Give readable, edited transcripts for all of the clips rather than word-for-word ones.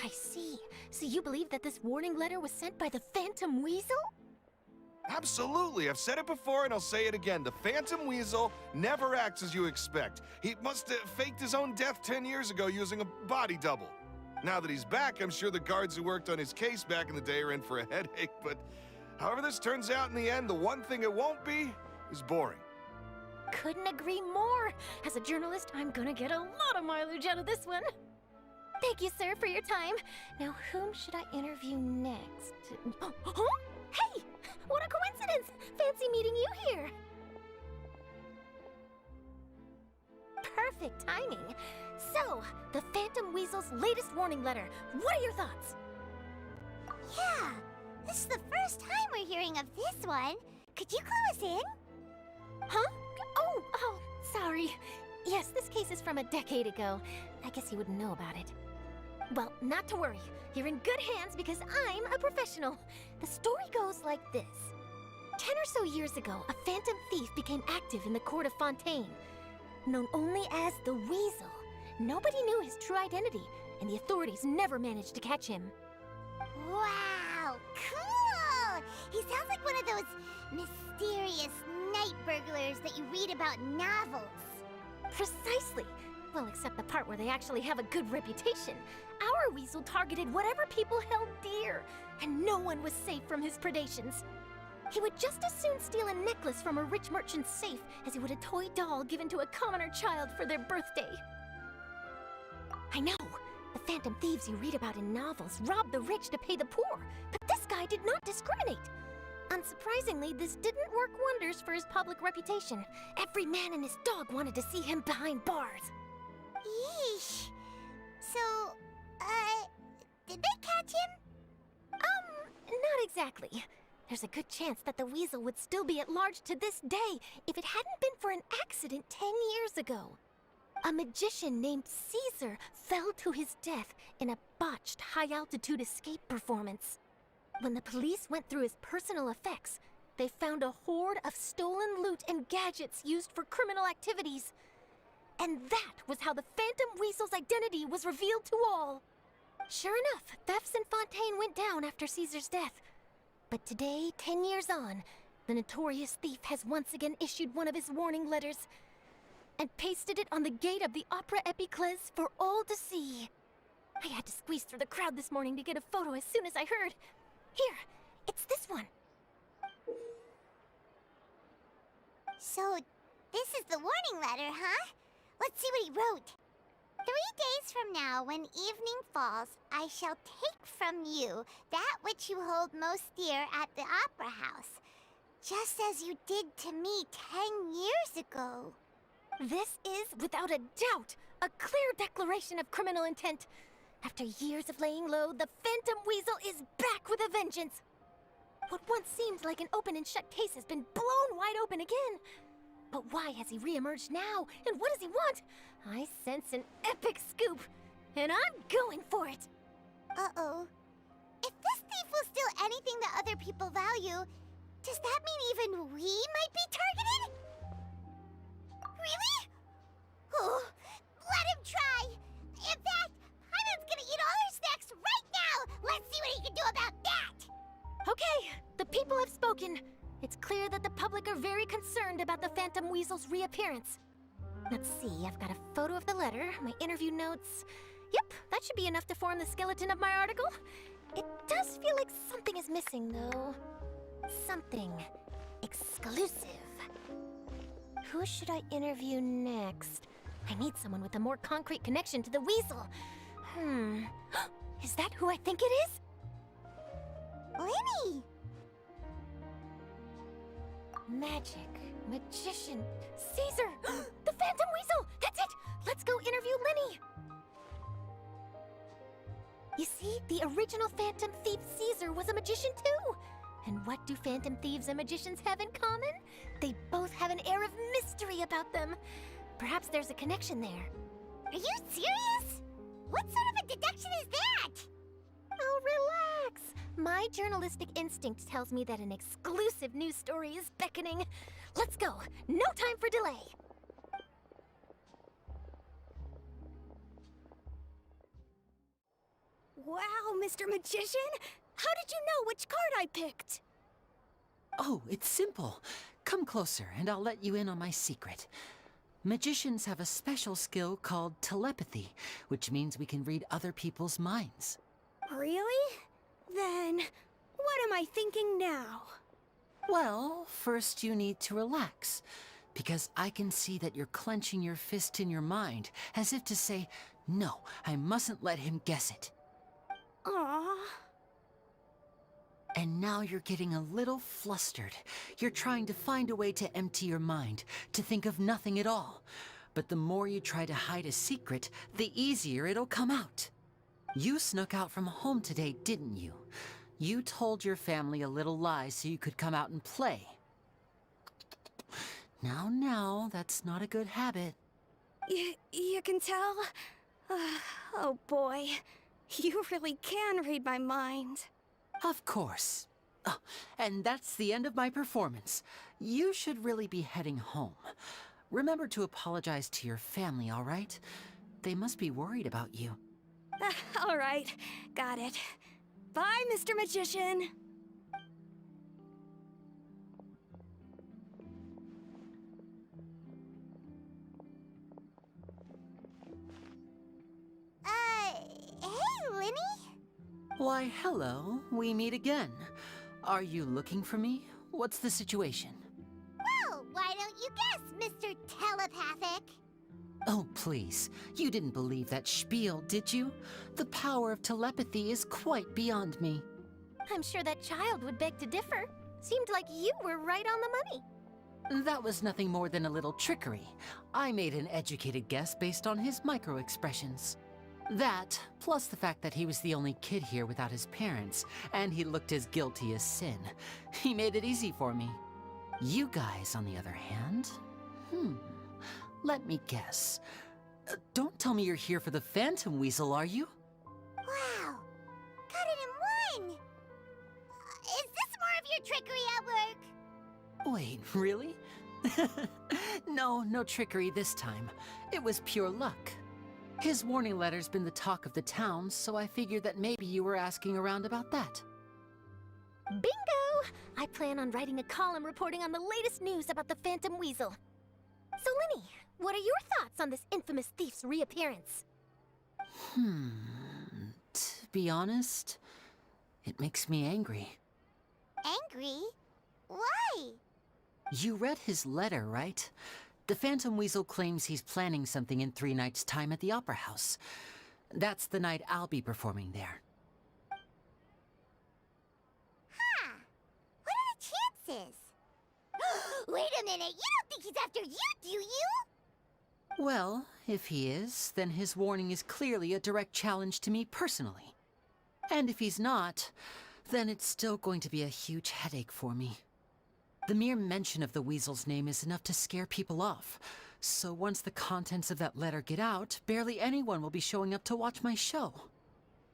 I see. So you believe that this warning letter was sent by the Phantom Weasel? Absolutely. I've said it before and I'll say it again. The Phantom Weasel never acts as you expect. He must have faked his own death 10 years ago using a body double. Now that he's back, I'm sure the guards who worked on his case back in the day are in for a headache, but however this turns out in the end, the one thing it won't be is boring. Couldn't agree more. As a journalist, I'm gonna get a lot of mileage out of this one. Thank you, sir, for your time. Now, whom should I interview next? Huh? Hey! What a coincidence! Fancy meeting you here. Perfect timing. So, the Phantom Weasel's latest warning letter. What are your thoughts? Yeah, this is the first time we're hearing of this one. Could you clue us in? Huh? Oh, sorry. Yes, this case is from a decade ago. I guess you wouldn't know about it. Well, not to worry. You're in good hands because I'm a professional. The story goes like this. 10 or so years ago, a phantom thief became active in the court of Fontaine. Known only as the Weasel, nobody knew his true identity, and the authorities never managed to catch him. Wow, cool! He sounds like one of those mysterious night burglars that you read about in novels. Precisely. Well, except the part where they actually have a good reputation. Our Weasel targeted whatever people held dear, and no one was safe from his predations. He would just as soon steal a necklace from a rich merchant's safe as he would a toy doll given to a commoner child for their birthday. I know, the phantom thieves you read about in novels rob the rich to pay the poor, but this guy did not discriminate. Unsurprisingly, this didn't work wonders for his public reputation. Every man and his dog wanted to see him behind bars. Yeesh. So, did they catch him? Not exactly. There's a good chance that the Weasel would still be at large to this day if it hadn't been for an accident 10 years ago. A magician named Caesar fell to his death in a botched high-altitude escape performance. When the police went through his personal effects, they found a hoard of stolen loot and gadgets used for criminal activities. And that was how the Phantom Weasel's identity was revealed to all. Sure enough, thefts in Fontaine went down after Caesar's death. But today, 10 years on, the notorious thief has once again issued one of his warning letters and pasted it on the gate of the Opera Epiclese for all to see. I had to squeeze through the crowd this morning to get a photo as soon as I heard. Here, it's this one. So, this is the warning letter, huh? Let's see what he wrote. 3 days from now, when evening falls, I shall take from you that which you hold most dear at the Opera House, just as you did to me 10 years ago. This is, without a doubt, a clear declaration of criminal intent. After years of laying low, the Phantom Weasel is back with a vengeance. What once seemed like an open and shut case has been blown wide open again. But why has he reemerged now, and what does he want? I sense an epic scoop, and I'm going for it. Uh-oh. If this thief will steal anything that other people value, does that mean even we might be targeted? Really? Oh, let him try. In fact, Hyman's gonna eat all our snacks right now. Let's see what he can do about that. Okay, the people have spoken. It's clear that the public are very concerned about the Phantom Weasel's reappearance. Let's see, I've got a photo of the letter, my interview notes. Yep, that should be enough to form the skeleton of my article. It does feel like something is missing, though. Something exclusive. Who should I interview next? I need someone with a more concrete connection to the Weasel. Is that who I think it is? Lyney! Magic, magician, Caesar! The Phantom Weasel! That's it! Let's go interview Lyney! You see, the original Phantom Thief Caesar was a magician too! And what do Phantom Thieves and magicians have in common? They both have an air of mystery about them. Perhaps there's a connection there. Are you serious? What sort of a deduction is that? Oh, relax! My journalistic instinct tells me that an exclusive news story is beckoning. Let's go! No time for delay! Wow, Mr. Magician! How did you know which card I picked? Oh, it's simple. Come closer, and I'll let you in on my secret. Magicians have a special skill called telepathy, which means we can read other people's minds. Really? Then, what am I thinking now? Well, first you need to relax, because I can see that you're clenching your fist in your mind, as if to say, no, I mustn't let him guess it. Aww. And now you're getting a little flustered. You're trying to find a way to empty your mind, to think of nothing at all. But the more you try to hide a secret, the easier it'll come out. You snuck out from home today, didn't you? You told your family a little lie so you could come out and play. Now, that's not a good habit. You can tell? Oh boy, you really can read my mind. Of course. Oh, and that's the end of my performance. You should really be heading home. Remember to apologize to your family, all right? They must be worried about you. All right, got it. Bye, Mr. Magician. Hey, Lyney? Why, hello. We meet again. Are you looking for me? What's the situation? Well, why don't you guess, Mr. Telepathic? Oh, please. You didn't believe that spiel, did you? The power of telepathy is quite beyond me. I'm sure that child would beg to differ. Seemed like you were right on the money. That was nothing more than a little trickery. I made an educated guess based on his micro-expressions. That, plus the fact that he was the only kid here without his parents, and he looked as guilty as sin. He made it easy for me. You guys, on the other hand, let me guess. Don't tell me you're here for the Phantom Weasel, are you? Wow, got it in one! Is this more of your trickery at work? Wait, really? No trickery this time. It was pure luck. His warning letter's been the talk of the town, so I figured that maybe you were asking around about that. Bingo! I plan on writing a column reporting on the latest news about the Phantom Weasel. So, Lyney, what are your thoughts on this infamous thief's reappearance? To be honest, it makes me angry. Angry? Why? You read his letter, right? The Phantom Weasel claims he's planning something in 3 nights' time at the Opera House. That's the night I'll be performing there. Huh. What are the chances? Wait a minute, you don't think he's after you, do you? Well, if he is, then his warning is clearly a direct challenge to me personally. And if he's not, then it's still going to be a huge headache for me. The mere mention of the Weasel's name is enough to scare people off. So once the contents of that letter get out, barely anyone will be showing up to watch my show.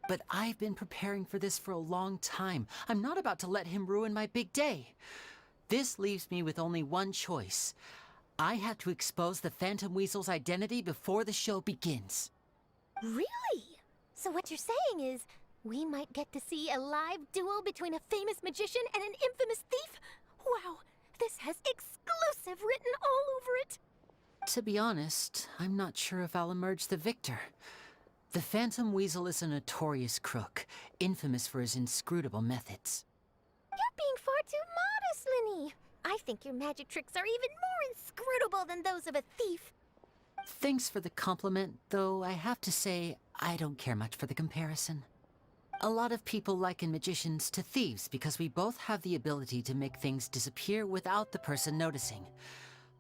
But I've been preparing for this for a long time. I'm not about to let him ruin my big day. This leaves me with only one choice. I have to expose the Phantom Weasel's identity before the show begins. Really? So what you're saying is, we might get to see a live duel between a famous magician and an infamous thief? Wow, this has exclusive written all over it. To be honest, I'm not sure if I'll emerge the victor. The Phantom Weasel is a notorious crook, infamous for his inscrutable methods. You're being far too modest, Lyney. I think your magic tricks are even more inscrutable than those of a thief. Thanks for the compliment, though I have to say, I don't care much for the comparison. A lot of people liken magicians to thieves because we both have the ability to make things disappear without the person noticing.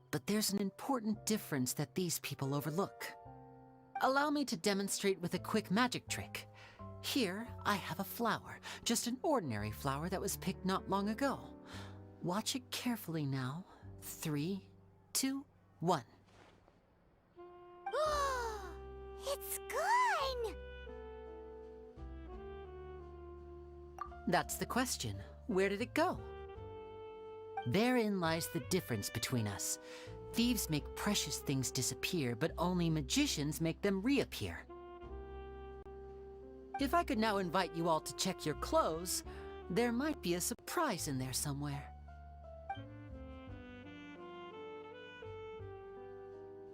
But there's an important difference that these people overlook. Allow me to demonstrate with a quick magic trick. Here, I have a flower, just an ordinary flower that was picked not long ago. Watch it carefully now. 3, 2, 1. It's gone! That's the question. Where did it go? Therein lies the difference between us. Thieves make precious things disappear, but only magicians make them reappear. If I could now invite you all to check your clothes, there might be a surprise in there somewhere.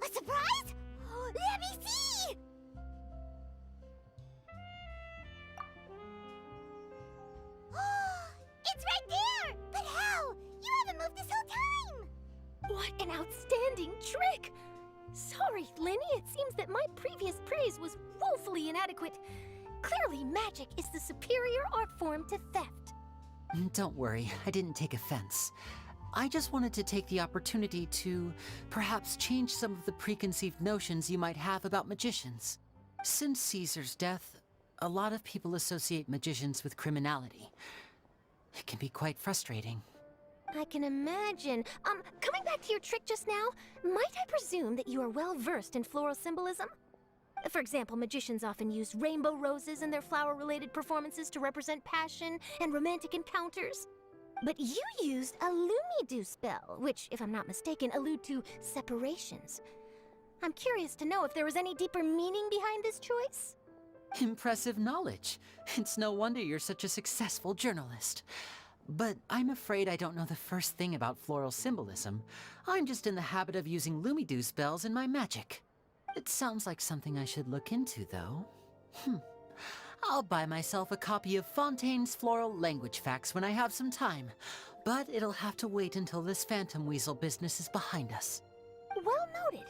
A surprise? Let me see! It's right there! But how? You haven't moved this whole time! What an outstanding trick! Sorry, Lyney, it seems that my previous praise was woefully inadequate. Clearly, magic is the superior art form to theft. Don't worry, I didn't take offense. I just wanted to take the opportunity to perhaps change some of the preconceived notions you might have about magicians. Since Caesar's death, a lot of people associate magicians with criminality. It can be quite frustrating. I can imagine. Coming back to your trick just now, might I presume that you are well versed in floral symbolism? For example, magicians often use rainbow roses in their flower-related performances to represent passion and romantic encounters. But you used a Lumidu spell, which, if I'm not mistaken, allude to separations. I'm curious to know if there was any deeper meaning behind this choice? Impressive knowledge. It's no wonder you're such a successful journalist. But I'm afraid I don't know the first thing about floral symbolism. I'm just in the habit of using Lumidu spells in my magic. It sounds like something I should look into, though. I'll buy myself a copy of Fontaine's Floral Language Facts when I have some time. But it'll have to wait until this phantom weasel business is behind us. Well noted.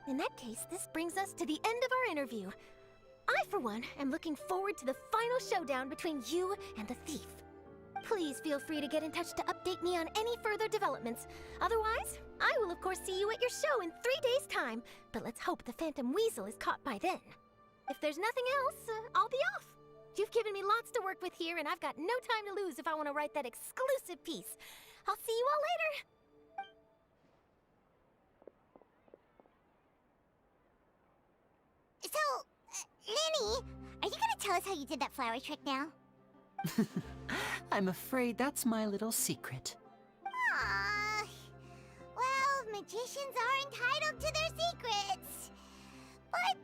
In that case, this brings us to the end of our interview. I, for one, am looking forward to the final showdown between you and the thief. Please feel free to get in touch to update me on any further developments. Otherwise, I will of course see you at your show in 3 days' time, but let's hope the Phantom Weasel is caught by then. If there's nothing else, I'll be off. You've given me lots to work with here, and I've got no time to lose if I want to write that exclusive piece. I'll see you all later. So, Lyney, are you gonna tell us how you did that flower trick now? I'm afraid that's my little secret. Aww. Well, magicians are entitled to their secrets. But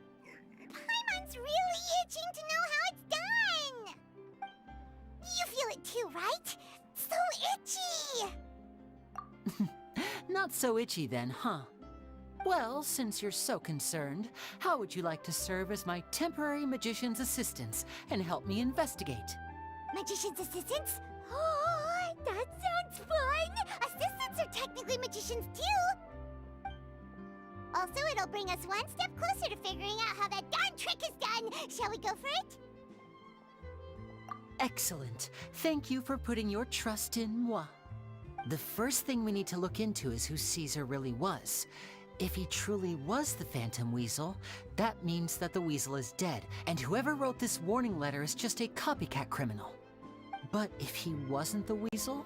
Paimon's really itching to know how it's done. You feel it too, right? So itchy! Not so itchy then, huh? Well, since you're so concerned, how would you like to serve as my temporary magician's assistants and help me investigate? Magician's assistants? Oh, that sounds fun! Assistants are technically magicians too! Also, it'll bring us one step closer to figuring out how that darn trick is done! Shall we go for it? Excellent. Thank you for putting your trust in moi. The first thing we need to look into is who Caesar really was. If he truly was the Phantom Weasel, that means that the Weasel is dead, and whoever wrote this warning letter is just a copycat criminal. But if he wasn't the Weasel?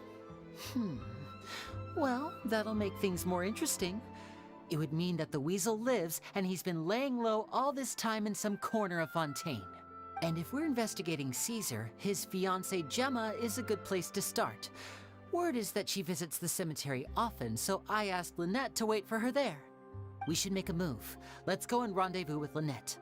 Well, that'll make things more interesting. It would mean that the Weasel lives, and he's been laying low all this time in some corner of Fontaine. And if we're investigating Caesar, his fiancée Gemma is a good place to start. Word is that she visits the cemetery often, so I asked Lynette to wait for her there. We should make a move. Let's go and rendezvous with Lynette.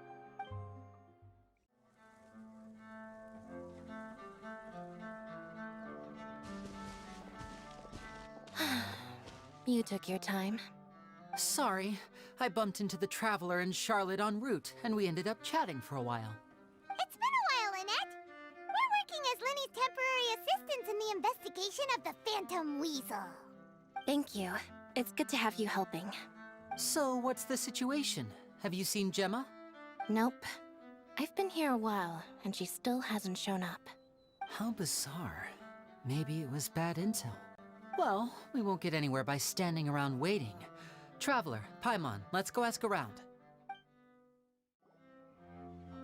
You took your time. Sorry, I bumped into the Traveler and Charlotte en route, and we ended up chatting for a while. It's been a while, Lynette. We're working as Lyney's temporary assistants in the investigation of the Phantom Weasel. Thank you. It's good to have you helping. So, what's the situation? Have you seen Gemma? Nope. I've been here a while, and she still hasn't shown up. How bizarre. Maybe it was bad intel. Well, we won't get anywhere by standing around waiting. Traveler, Paimon, let's go ask around.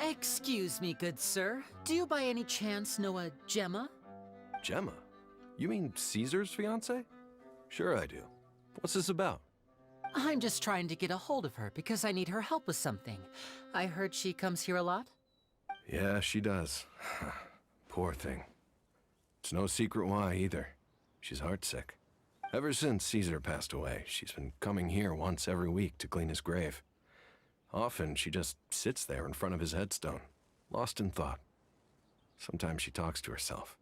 Excuse me, good sir. Do you by any chance know a Gemma? Gemma? You mean Caesar's fiancée? Sure I do. What's this about? I'm just trying to get a hold of her because I need her help with something. I heard she comes here a lot. Yeah, she does. Poor thing. It's no secret why either. She's heartsick. Ever since Caesar passed away, she's been coming here once every week to clean his grave. Often she just sits there in front of his headstone, lost in thought. Sometimes she talks to herself.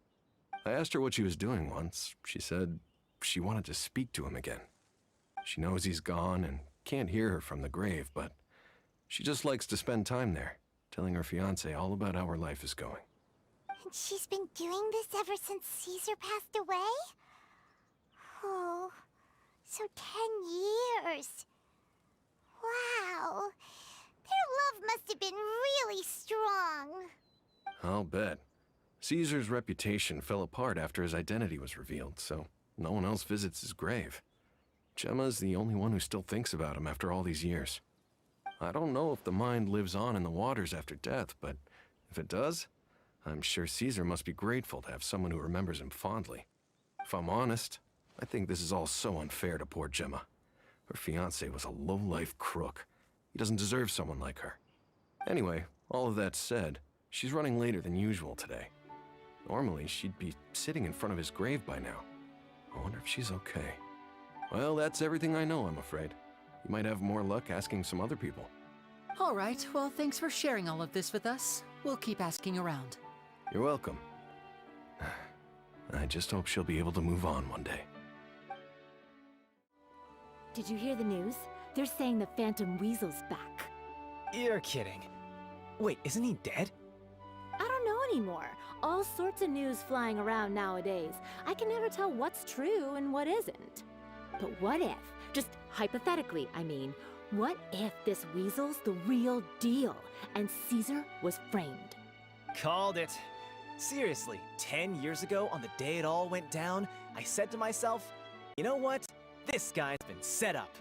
I asked her what she was doing once. She said she wanted to speak to him again. She knows he's gone and can't hear her from the grave, but she just likes to spend time there, telling her fiancé all about how her life is going. And she's been doing this ever since Caesar passed away? Oh, so 10 years. Wow. Their love must have been really strong. I'll bet. Caesar's reputation fell apart after his identity was revealed, so no one else visits his grave. Gemma's the only one who still thinks about him after all these years. I don't know if the mind lives on in the waters after death, but if it does, I'm sure Caesar must be grateful to have someone who remembers him fondly. If I'm honest, I think this is all so unfair to poor Gemma. Her fiancé was a low-life crook. He doesn't deserve someone like her. Anyway, all of that said, she's running later than usual today. Normally, she'd be sitting in front of his grave by now. I wonder if she's okay. Well, that's everything I know, I'm afraid. You might have more luck asking some other people. All right, well, thanks for sharing all of this with us. We'll keep asking around. You're welcome. I just hope she'll be able to move on one day. Did you hear the news? They're saying the Phantom Weasel's back. You're kidding. Wait, isn't he dead? I don't know anymore. All sorts of news flying around nowadays. I can never tell what's true and what isn't. But what if, just hypothetically, I mean, what if this weasel's the real deal and Caesar was framed? Called it. Seriously, 10 years ago, on the day it all went down, I said to myself, you know what? This guy's been set up.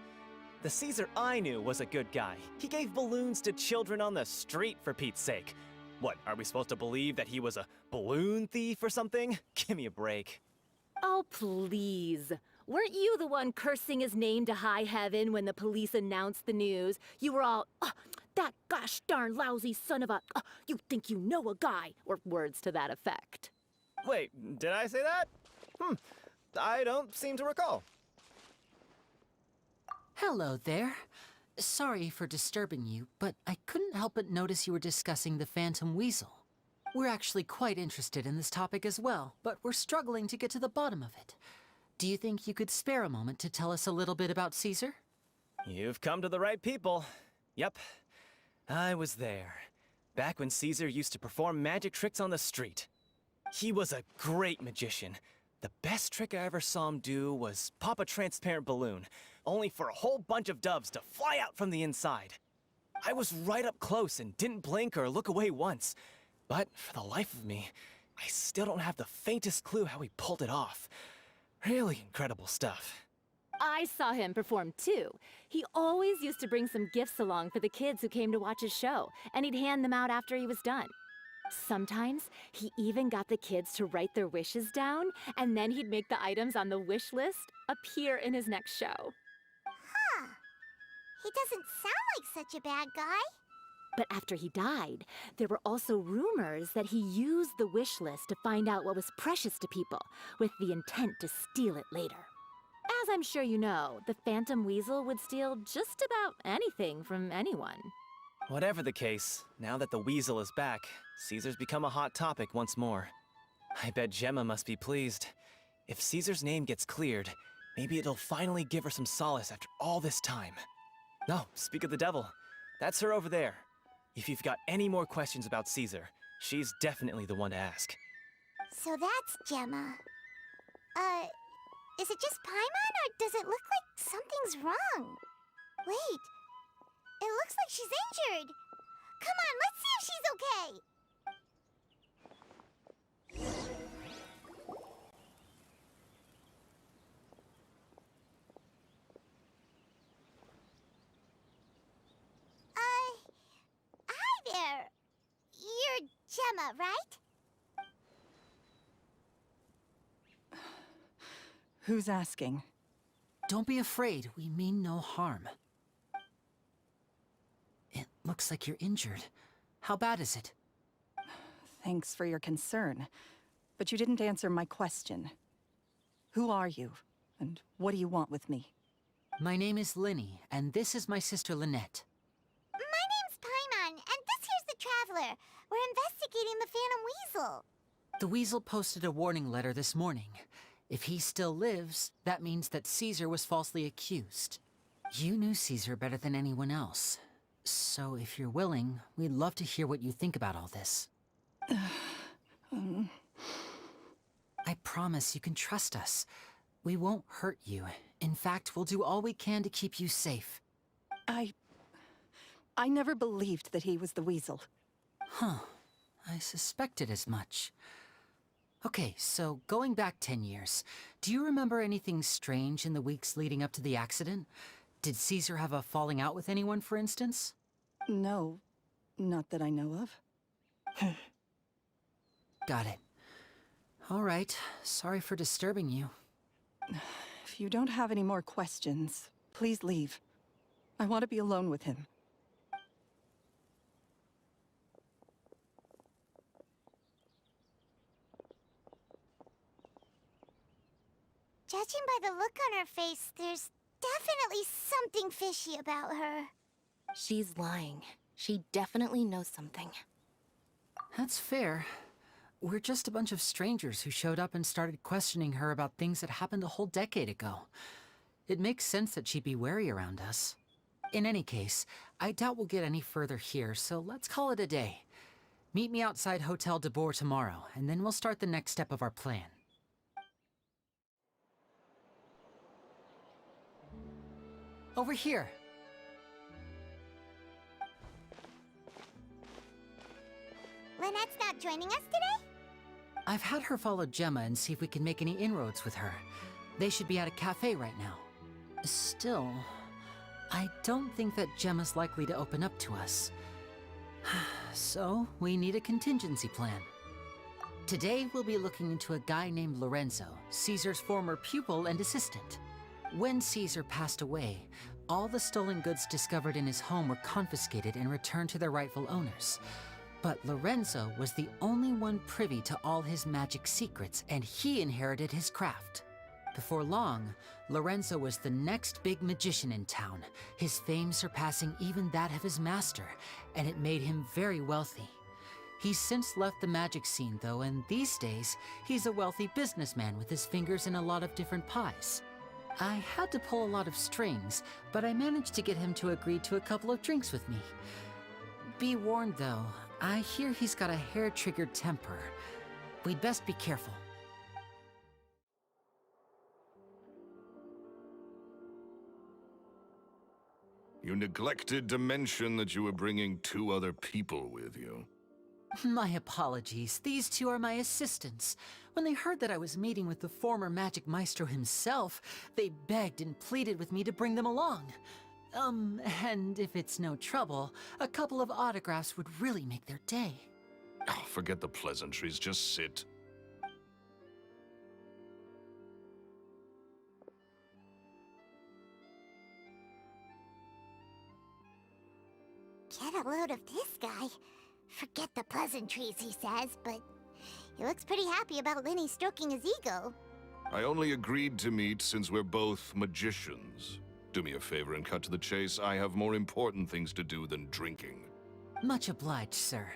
The Caesar I knew was a good guy. He gave balloons to children on the street, for Pete's sake. What, are we supposed to believe that he was a balloon thief or something? Give me a break. Oh, please. Weren't you the one cursing his name to high heaven when the police announced the news? You were all, that gosh darn lousy son of a, you think you know a guy, or words to that effect. Wait, did I say that? I don't seem to recall. Hello there. Sorry for disturbing you, but I couldn't help but notice you were discussing the Phantom Weasel. We're actually quite interested in this topic as well, but we're struggling to get to the bottom of it. Do you think you could spare a moment to tell us a little bit about Caesar? You've come to the right people. Yep, I was there. Back when Caesar used to perform magic tricks on the street. He was a great magician. The best trick I ever saw him do was pop a transparent balloon, only for a whole bunch of doves to fly out from the inside. I was right up close and didn't blink or look away once. But for the life of me, I still don't have the faintest clue how he pulled it off. Really incredible stuff. I saw him perform too. He always used to bring some gifts along for the kids who came to watch his show, and he'd hand them out after he was done. Sometimes, he even got the kids to write their wishes down, and then he'd make the items on the wish list appear in his next show. Huh. He doesn't sound like such a bad guy. But after he died, there were also rumors that he used the wish list to find out what was precious to people, with the intent to steal it later. As I'm sure you know, the Phantom Weasel would steal just about anything from anyone. Whatever the case, now that the Weasel is back, Caesar's become a hot topic once more. I bet Gemma must be pleased. If Caesar's name gets cleared, maybe it'll finally give her some solace after all this time. No, speak of the devil. That's her over there. If you've got any more questions about Caesar, she's definitely the one to ask. So that's Gemma. Is it just Paimon, or does it look like something's wrong? Wait, it looks like she's injured. Come on, let's see if she's okay. Hi there. You're Gemma, right? Who's asking? Don't be afraid, we mean no harm. It looks like you're injured. How bad is it? Thanks for your concern, but you didn't answer my question. Who are you, and what do you want with me? My name is Lyney, and this is my sister Lynette. My name's Paimon, and this here's the Traveler. We're investigating the Phantom Weasel. Weasel? The Weasel posted a warning letter this morning. If he still lives, that means that Caesar was falsely accused. You knew Caesar better than anyone else. So if you're willing, we'd love to hear what you think about all this. I promise you can trust us. We won't hurt you. In fact, we'll do all we can to keep you safe. I never believed that he was the Weasel. Huh. I suspected as much. Okay, so going back 10 years, do you remember anything strange in the weeks leading up to the accident? Did Caesar have a falling out with anyone, for instance? No, not that I know of. Got it. All right, sorry for disturbing you. If you don't have any more questions, please leave. I want to be alone with him. Judging by the look on her face, there's definitely something fishy about her. She's lying. She definitely knows something. That's fair. We're just a bunch of strangers who showed up and started questioning her about things that happened a whole decade ago. It makes sense that she'd be wary around us. In any case, I doubt we'll get any further here, so let's call it a day. Meet me outside Hotel de Boer tomorrow, and then we'll start the next step of our plan. Over here. Lynette's not joining us today? I've had her follow Gemma and see if we can make any inroads with her. They should be at a cafe right now. Still, I don't think that Gemma's likely to open up to us. So, we need a contingency plan. Today, we'll be looking into a guy named Lorenzo, Caesar's former pupil and assistant. When Caesar passed away, all the stolen goods discovered in his home were confiscated and returned to their rightful owners. But Lorenzo was the only one privy to all his magic secrets, and he inherited his craft. Before long, Lorenzo was the next big magician in town, his fame surpassing even that of his master, and it made him very wealthy. He's since left the magic scene, though, and these days, he's a wealthy businessman with his fingers in a lot of different pies. I had to pull a lot of strings, but I managed to get him to agree to a couple of drinks with me. Be warned, though, I hear he's got a hair-triggered temper. We'd best be careful. You neglected to mention that you were bringing 2 other people with you. My apologies. These 2 are my assistants. When they heard that I was meeting with the former magic maestro himself, they begged and pleaded with me to bring them along. And if it's no trouble, a couple of autographs would really make their day. Oh, forget the pleasantries, just sit. Get a load of this guy. Forget the pleasantries, he says, but he looks pretty happy about Lyney stroking his ego. I only agreed to meet since we're both magicians. Do me a favor and cut to the chase. I have more important things to do than drinking. Much obliged, sir.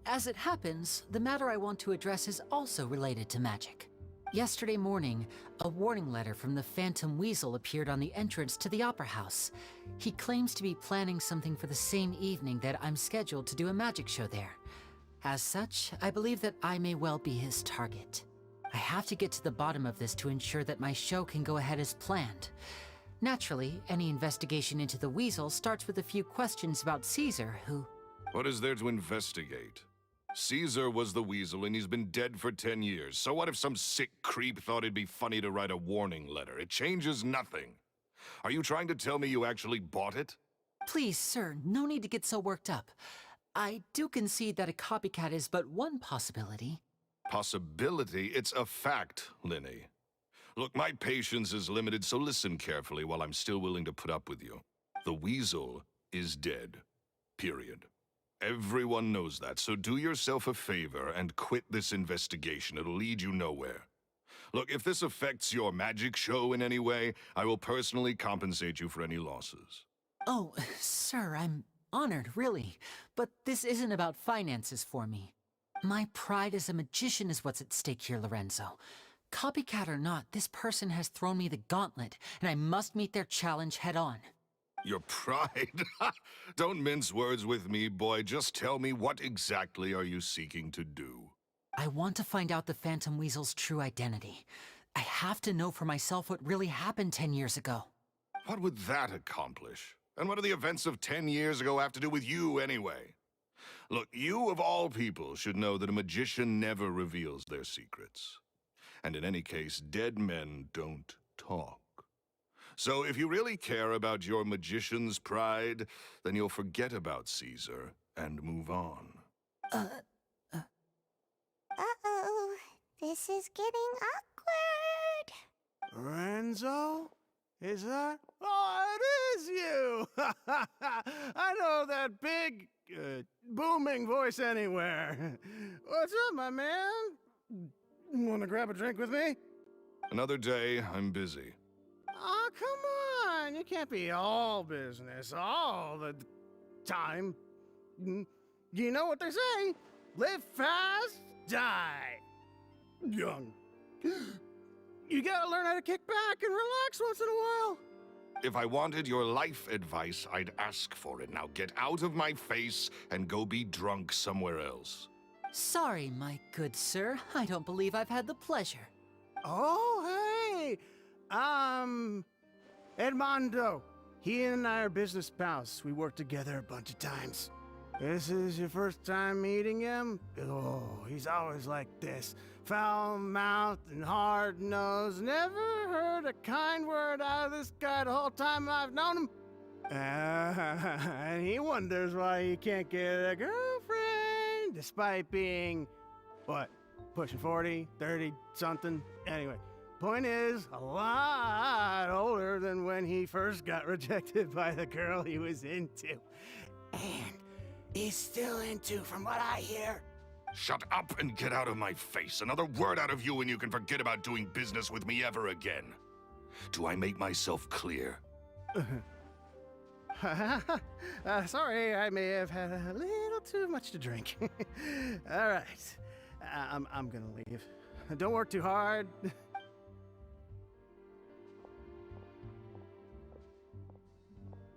As it happens, the matter I want to address is also related to magic. Yesterday morning, a warning letter from the Phantom Weasel appeared on the entrance to the Opera House. He claims to be planning something for the same evening that I'm scheduled to do a magic show there. As such, I believe that I may well be his target. I have to get to the bottom of this to ensure that my show can go ahead as planned. Naturally, any investigation into the Weasel starts with a few questions about Caesar, who... What is there to investigate? Caesar was the Weasel, and he's been dead for 10 years. So what if some sick creep thought it'd be funny to write a warning letter? It changes nothing. Are you trying to tell me you actually bought it? Please, sir, no need to get so worked up. I do concede that a copycat is but one possibility. Possibility? It's a fact, Lyney. Look, my patience is limited, so listen carefully while I'm still willing to put up with you. The Weasel is dead. Period. Everyone knows that, so do yourself a favor and quit this investigation. It'll lead you nowhere. Look, if this affects your magic show in any way, I will personally compensate you for any losses. Oh, sir, I'm honored, really. But this isn't about finances for me. My pride as a magician is what's at stake here, Lorenzo. Copycat or not, this person has thrown me the gauntlet, and I must meet their challenge head on. Your pride? Don't mince words with me, boy. Just tell me, what exactly are you seeking to do? I want to find out the Phantom Weasel's true identity. I have to know for myself what really happened 10 years ago. What would that accomplish? And what do the events of 10 years ago have to do with you, anyway? Look, you of all people should know that a magician never reveals their secrets. And in any case, dead men don't talk. So if you really care about your magician's pride, then you'll forget about Caesar and move on. Uh-oh. This is getting awkward. Lorenzo? Is that? Oh, it is you! I know that big, booming voice anywhere. What's up, my man? Wanna grab a drink with me? Another day, I'm busy. Oh, come on! You can't be all business all the time. You know what they say? Live fast, die young. You gotta learn how to kick back and relax once in a while. If I wanted your life advice, I'd ask for it. Now get out of my face and go be drunk somewhere else. Sorry, my good sir. I don't believe I've had the pleasure. Oh, hey! Edmondo. He and I are business pals. We worked together a bunch of times. This is your first time meeting him? Oh, he's always like this. Foul-mouthed and hard-nosed. Never heard a kind word out of this guy the whole time I've known him. And he wonders why he can't get a girlfriend, despite being, what, pushing 40, 30, something? Anyway, point is, a lot older than when he first got rejected by the girl he was into. And he's still into, from what I hear. Shut up and get out of my face. Another word out of you and you can forget about doing business with me ever again. Do I make myself clear? Sorry, I may have had a little too much to drink. All right, I'm gonna leave. Don't work too hard.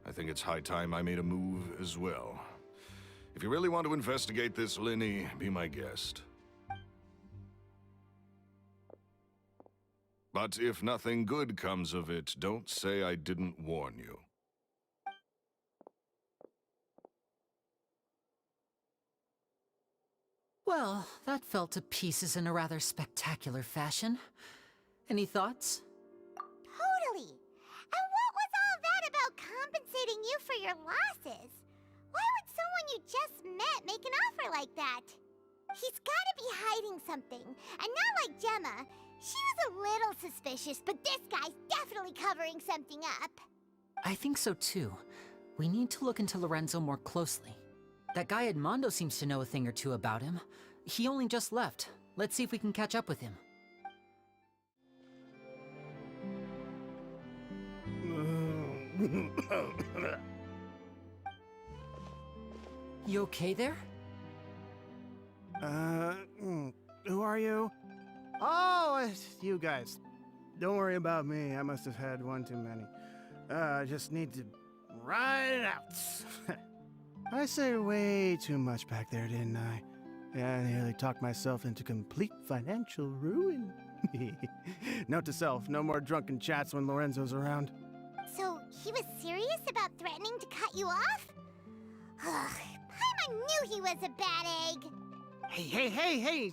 I think it's high time I made a move as well. If you really want to investigate this, Lyney, be my guest. But if nothing good comes of it, don't say I didn't warn you. Well, that fell to pieces in a rather spectacular fashion. Any thoughts? Totally. And what was all that about compensating you for your losses? Why would someone you just met make an offer like that? He's gotta be hiding something. And not like Gemma. She was a little suspicious, but this guy's definitely covering something up. I think so too. We need to look into Lorenzo more closely. That guy Edmondo seems to know a thing or two about him. He only just left. Let's see if we can catch up with him. You okay there? Who are you? Oh, it's you guys. Don't worry about me. I must have had one too many. I just need to ride it out. I said way too much back there, didn't I? Yeah, I nearly talked myself into complete financial ruin. Note to self, no more drunken chats when Lorenzo's around. So, he was serious about threatening to cut you off? Ugh, Paimon knew he was a bad egg. Hey!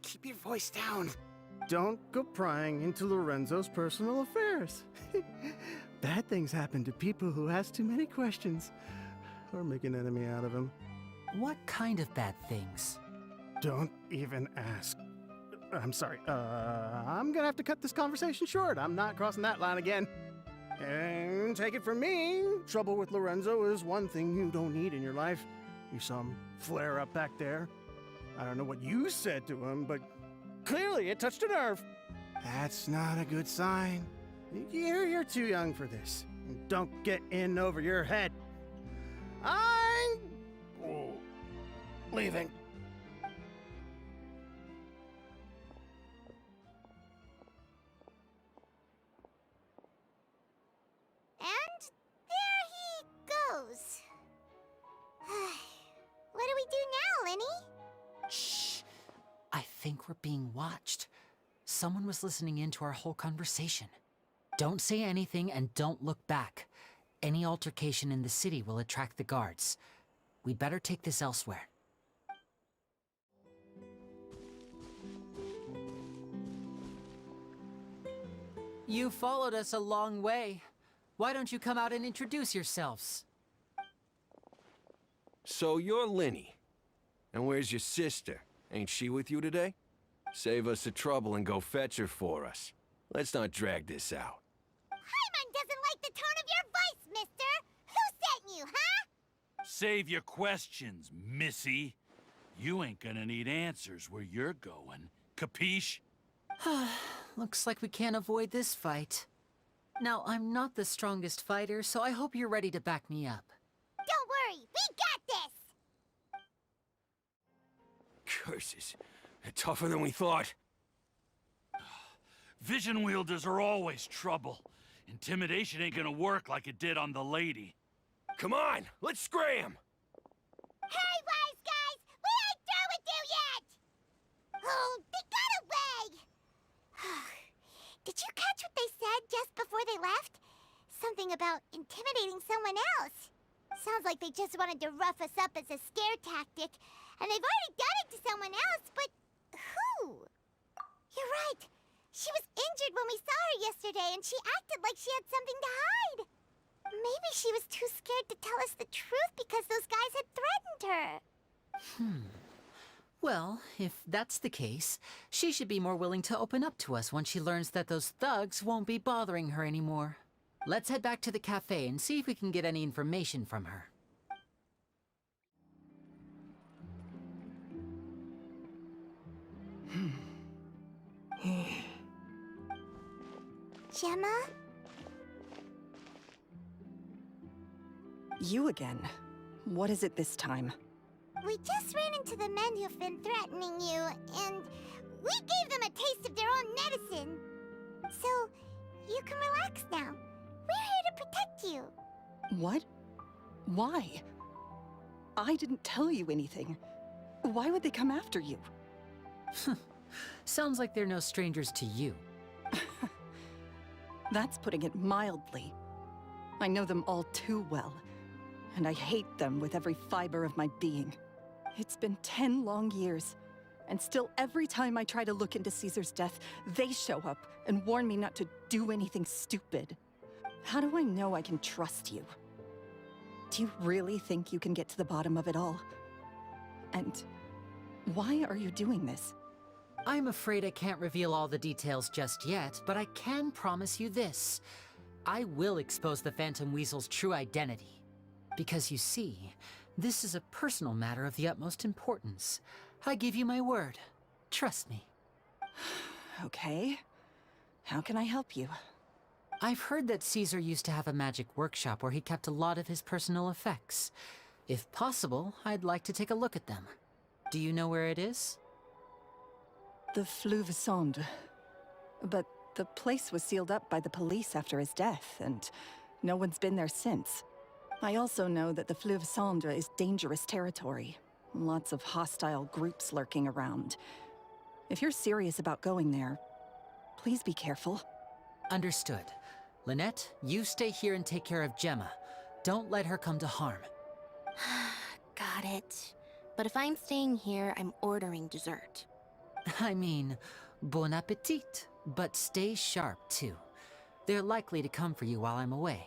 Keep your voice down. Don't go prying into Lorenzo's personal affairs. Bad things happen to people who ask too many questions. Or make an enemy out of him. What kind of bad things? Don't even ask. I'm sorry, I'm gonna have to cut this conversation short. I'm not crossing that line again. And take it from me, trouble with Lorenzo is one thing you don't need in your life. You saw him flare up back there. I don't know what you said to him, but clearly it touched a nerve. That's not a good sign. You're too young for this. Don't get in over your head. I'm leaving. do now, Lyney? Shh. I think we're being watched. Someone was listening in to our whole conversation. Don't say anything and don't look back. Any altercation in the city will attract the guards. We'd better take this elsewhere. You followed us a long way. Why don't you come out and introduce yourselves? So you're Lyney. And where's your sister? Ain't she with you today? Save us the trouble and go fetch her for us. Let's not drag this out. Paimon doesn't like the tone of your voice, mister! Who sent you, huh? Save your questions, missy. You ain't gonna need answers where you're going. Capiche? Looks like we can't avoid this fight. Now, I'm not the strongest fighter, so I hope you're ready to back me up. Don't worry, we got this! Curses. They're tougher than we thought. Vision wielders are always trouble. Intimidation ain't gonna work like it did on the lady. Come on, let's scram! Hey, wise guys! We ain't through with you yet! Oh, they got away! Did you catch what they said just before they left? Something about intimidating someone else. Sounds like they just wanted to rough us up as a scare tactic, and they've already done it to someone else, but who? You're right. She was injured when we saw her yesterday, and she acted like she had something to hide. Maybe she was too scared to tell us the truth because those guys had threatened her. Well, if that's the case, she should be more willing to open up to us once she learns that those thugs won't be bothering her anymore. Let's head back to the cafe and see if we can get any information from her. Gemma? You again. What is it this time? We just ran into the men who've been threatening you, and we gave them a taste of their own medicine. So, you can relax now. We're here to protect you. What? Why? I didn't tell you anything. Why would they come after you? Sounds like they're no strangers to you. That's putting it mildly. I know them all too well, and I hate them with every fiber of my being. It's been 10 long years, and still every time I try to look into Caesar's death, they show up and warn me not to do anything stupid. How do I know I can trust you? Do you really think you can get to the bottom of it all? And why are you doing this? I'm afraid I can't reveal all the details just yet, but I can promise you this. I will expose the Phantom Weasel's true identity. Because you see, this is a personal matter of the utmost importance. I give you my word. Trust me. Okay. How can I help you? I've heard that Caesar used to have a magic workshop where he kept a lot of his personal effects. If possible, I'd like to take a look at them. Do you know where it is? The Fleuve Sonde. But the place was sealed up by the police after his death, and no one's been there since. I also know that the Fleuve Sonde is dangerous territory. Lots of hostile groups lurking around. If you're serious about going there, please be careful. Understood. Lynette, you stay here and take care of Gemma. Don't let her come to harm. Got it. But if I'm staying here, I'm ordering dessert. I mean, bon appetit, but stay sharp too. They're likely to come for you while I'm away.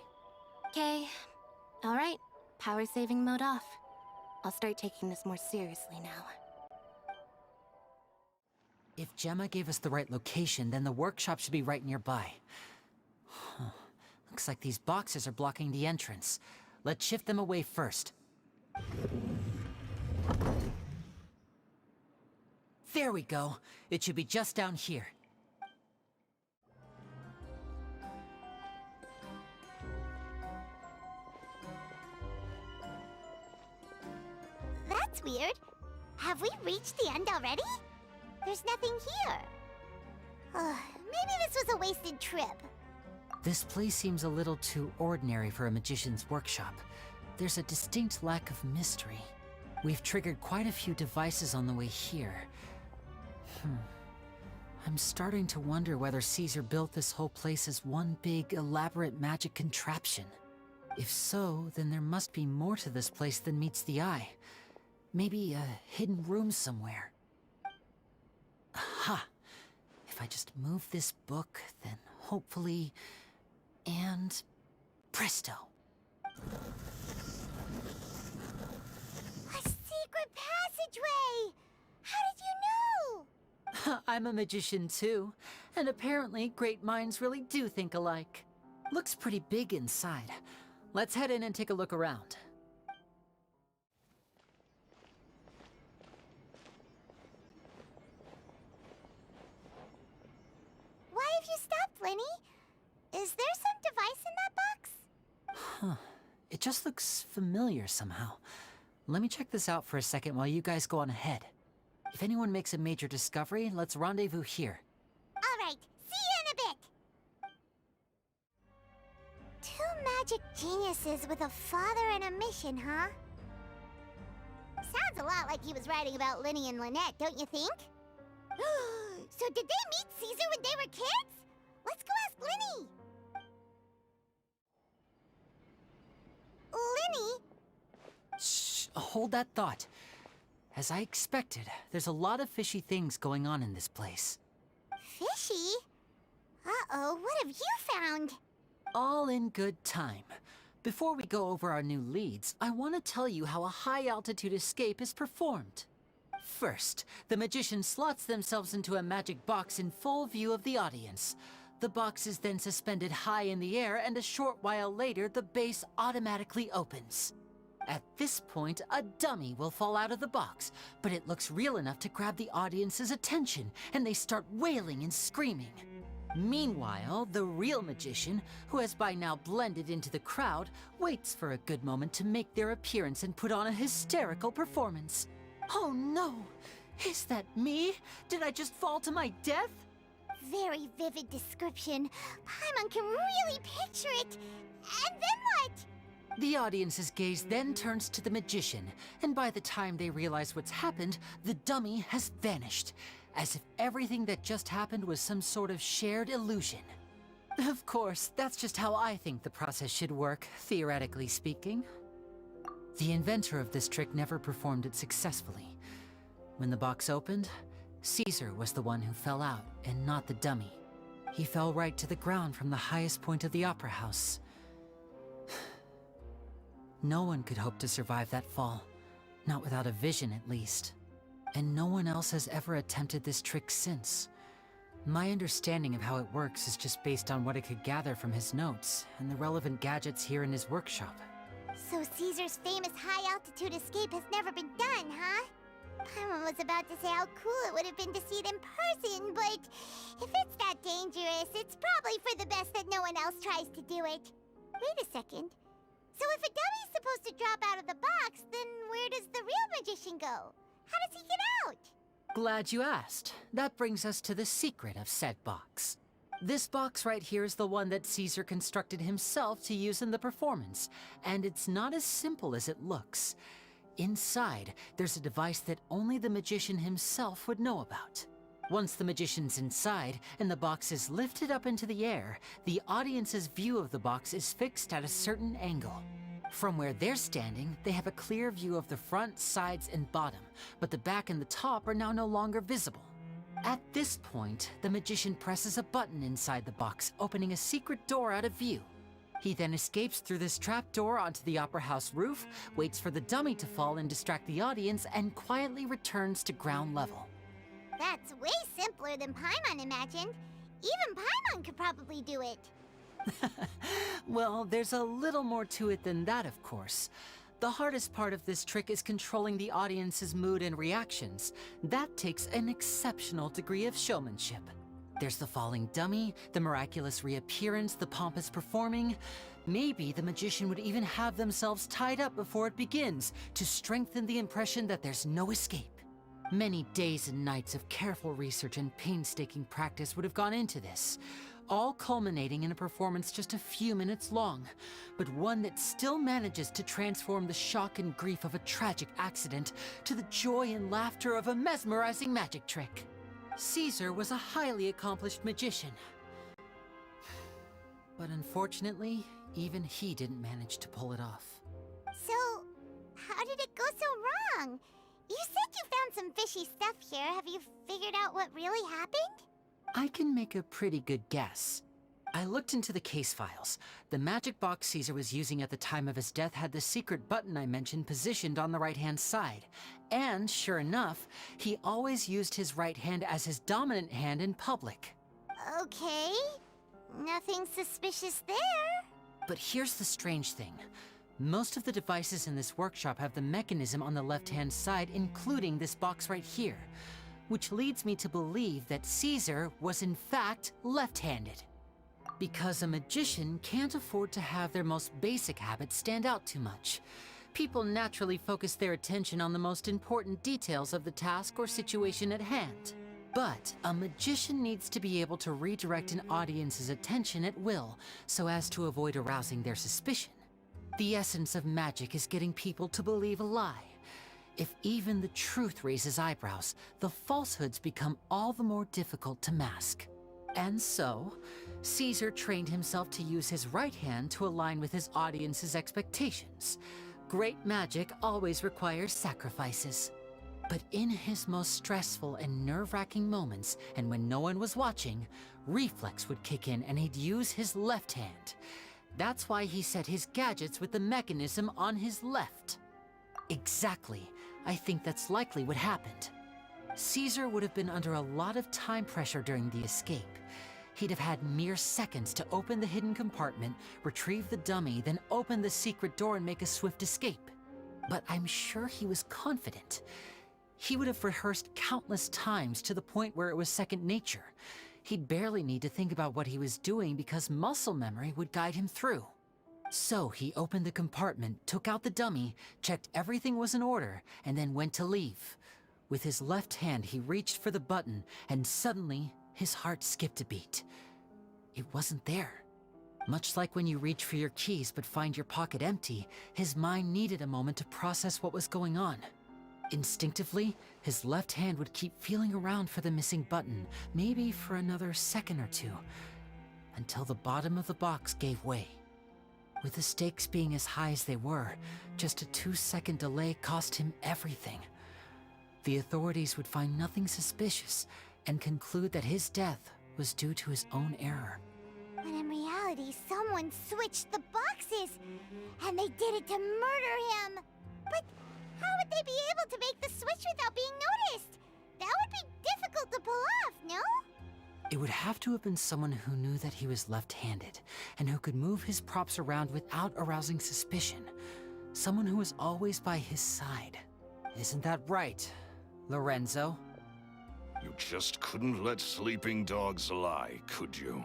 Okay. All right. Power saving mode off. I'll start taking this more seriously now. If Gemma gave us the right location, then the workshop should be right nearby. Huh. Looks like these boxes are blocking the entrance. Let's shift them away first. There we go. It should be just down here. That's weird. Have we reached the end already? There's nothing here. Maybe this was a wasted trip. This place seems a little too ordinary for a magician's workshop. There's a distinct lack of mystery. We've triggered quite a few devices on the way here. I'm starting to wonder whether Caesar built this whole place as one big, elaborate magic contraption. If so, then there must be more to this place than meets the eye. Maybe a hidden room somewhere. Aha! If I just move this book, then hopefully... and... presto! A secret passageway! How did you know? I'm a magician too, and apparently great minds really do think alike. Looks pretty big inside. Let's head in and take a look around. Why have you stopped, Lyney? Is there some device in that box? Huh. It just looks familiar somehow. Let me check this out for a second while you guys go on ahead. If anyone makes a major discovery, let's rendezvous here. All right, see you in a bit. Two magic geniuses with a father and a mission, huh? Sounds a lot like he was writing about Lyney and Lynette, don't you think? So did they meet Caesar when they were kids? Let's go ask Lyney. Lyney? Shh, hold that thought. As I expected, there's a lot of fishy things going on in this place. Fishy? Uh-oh, what have you found? All in good time. Before we go over our new leads, I want to tell you how a high-altitude escape is performed. First, the magician slots themselves into a magic box in full view of the audience. The box is then suspended high in the air, and a short while later, the base automatically opens. At this point, a dummy will fall out of the box, but it looks real enough to grab the audience's attention, and they start wailing and screaming. Meanwhile, the real magician, who has by now blended into the crowd, waits for a good moment to make their appearance and put on a hysterical performance. Oh no! Is that me? Did I just fall to my death? Very vivid description. Paimon can really picture it. And then what? The audience's gaze then turns to the magician, and by the time they realize what's happened, the dummy has vanished, as if everything that just happened was some sort of shared illusion. Of course, that's just how I think the process should work, theoretically speaking. The inventor of this trick never performed it successfully. When the box opened, Caesar was the one who fell out, and not the dummy. He fell right to the ground from the highest point of the opera house. No one could hope to survive that fall. Not without a vision, at least. And no one else has ever attempted this trick since. My understanding of how it works is just based on what I could gather from his notes and the relevant gadgets here in his workshop. So Caesar's famous high-altitude escape has never been done, huh? Paimon was about to say how cool it would have been to see it in person, but if it's that dangerous, it's probably for the best that no one else tries to do it. Wait a second. So if a dummy's supposed to drop out of the box, then where does the real magician go? How does he get out? Glad you asked. That brings us to the secret of said box. This box right here is the one that Caesar constructed himself to use in the performance, and it's not as simple as it looks. Inside, there's a device that only the magician himself would know about. Once the magician's inside and the box is lifted up into the air, the audience's view of the box is fixed at a certain angle. From where they're standing, they have a clear view of the front, sides, and bottom, but the back and the top are now no longer visible. At this point, the magician presses a button inside the box, opening a secret door out of view. He then escapes through this trapdoor onto the opera house roof, waits for the dummy to fall and distract the audience, and quietly returns to ground level. That's way simpler than Paimon imagined. Even Paimon could probably do it. Well, there's a little more to it than that, of course. The hardest part of this trick is controlling the audience's mood and reactions. That takes an exceptional degree of showmanship. There's the falling dummy, the miraculous reappearance, the pompous performing. Maybe the magician would even have themselves tied up before it begins to strengthen the impression that there's no escape. Many days and nights of careful research and painstaking practice would have gone into this. all culminating in a performance just a few minutes long, but one that still manages to transform the shock and grief of a tragic accident to the joy and laughter of a mesmerizing magic trick. Caesar was a highly accomplished magician. But unfortunately, even he didn't manage to pull it off. So, how did it go so wrong? You said you found some fishy stuff here. Have you figured out what really happened? I can make a pretty good guess. I looked into the case files. The magic box Caesar was using at the time of his death had the secret button I mentioned positioned on the right-hand side. And, sure enough, he always used his right hand as his dominant hand in public. Okay. Nothing suspicious there. But here's the strange thing. Most of the devices in this workshop have the mechanism on the left-hand side, including this box right here, which leads me to believe that Caesar was in fact left-handed. Because a magician can't afford to have their most basic habits stand out too much. People naturally focus their attention on the most important details of the task or situation at hand. But a magician needs to be able to redirect an audience's attention at will, so as to avoid arousing their suspicion. The essence of magic is getting people to believe a lie. If even the truth raises eyebrows, the falsehoods become all the more difficult to mask. And so, Caesar trained himself to use his right hand to align with his audience's expectations. Great magic always requires sacrifices. But in his most stressful and nerve-wracking moments, and when no one was watching, reflex would kick in and he'd use his left hand. That's why he set his gadgets with the mechanism on his left. Exactly. I think that's likely what happened. Caesar would have been under a lot of time pressure during the escape. He'd have had mere seconds to open the hidden compartment, retrieve the dummy, then open the secret door and make a swift escape. But I'm sure he was confident. He would have rehearsed countless times to the point where it was second nature. He'd barely need to think about what he was doing because muscle memory would guide him through. So he opened the compartment, took out the dummy, checked everything was in order, and then went to leave. With his left hand, he reached for the button, and suddenly, his heart skipped a beat. It wasn't there. Much like when you reach for your keys but find your pocket empty, his mind needed a moment to process what was going on. Instinctively, his left hand would keep feeling around for the missing button, maybe for another second or two, until the bottom of the box gave way. With the stakes being as high as they were, just a 2-second delay cost him everything. The authorities would find nothing suspicious and conclude that his death was due to his own error. When in reality, someone switched the boxes, and they did it to murder him. But how would they be able to make the switch without being noticed? That would be difficult to pull off, no? It would have to have been someone who knew that he was left-handed, and who could move his props around without arousing suspicion. Someone who was always by his side. Isn't that right, Lorenzo? You just couldn't let sleeping dogs lie, could you?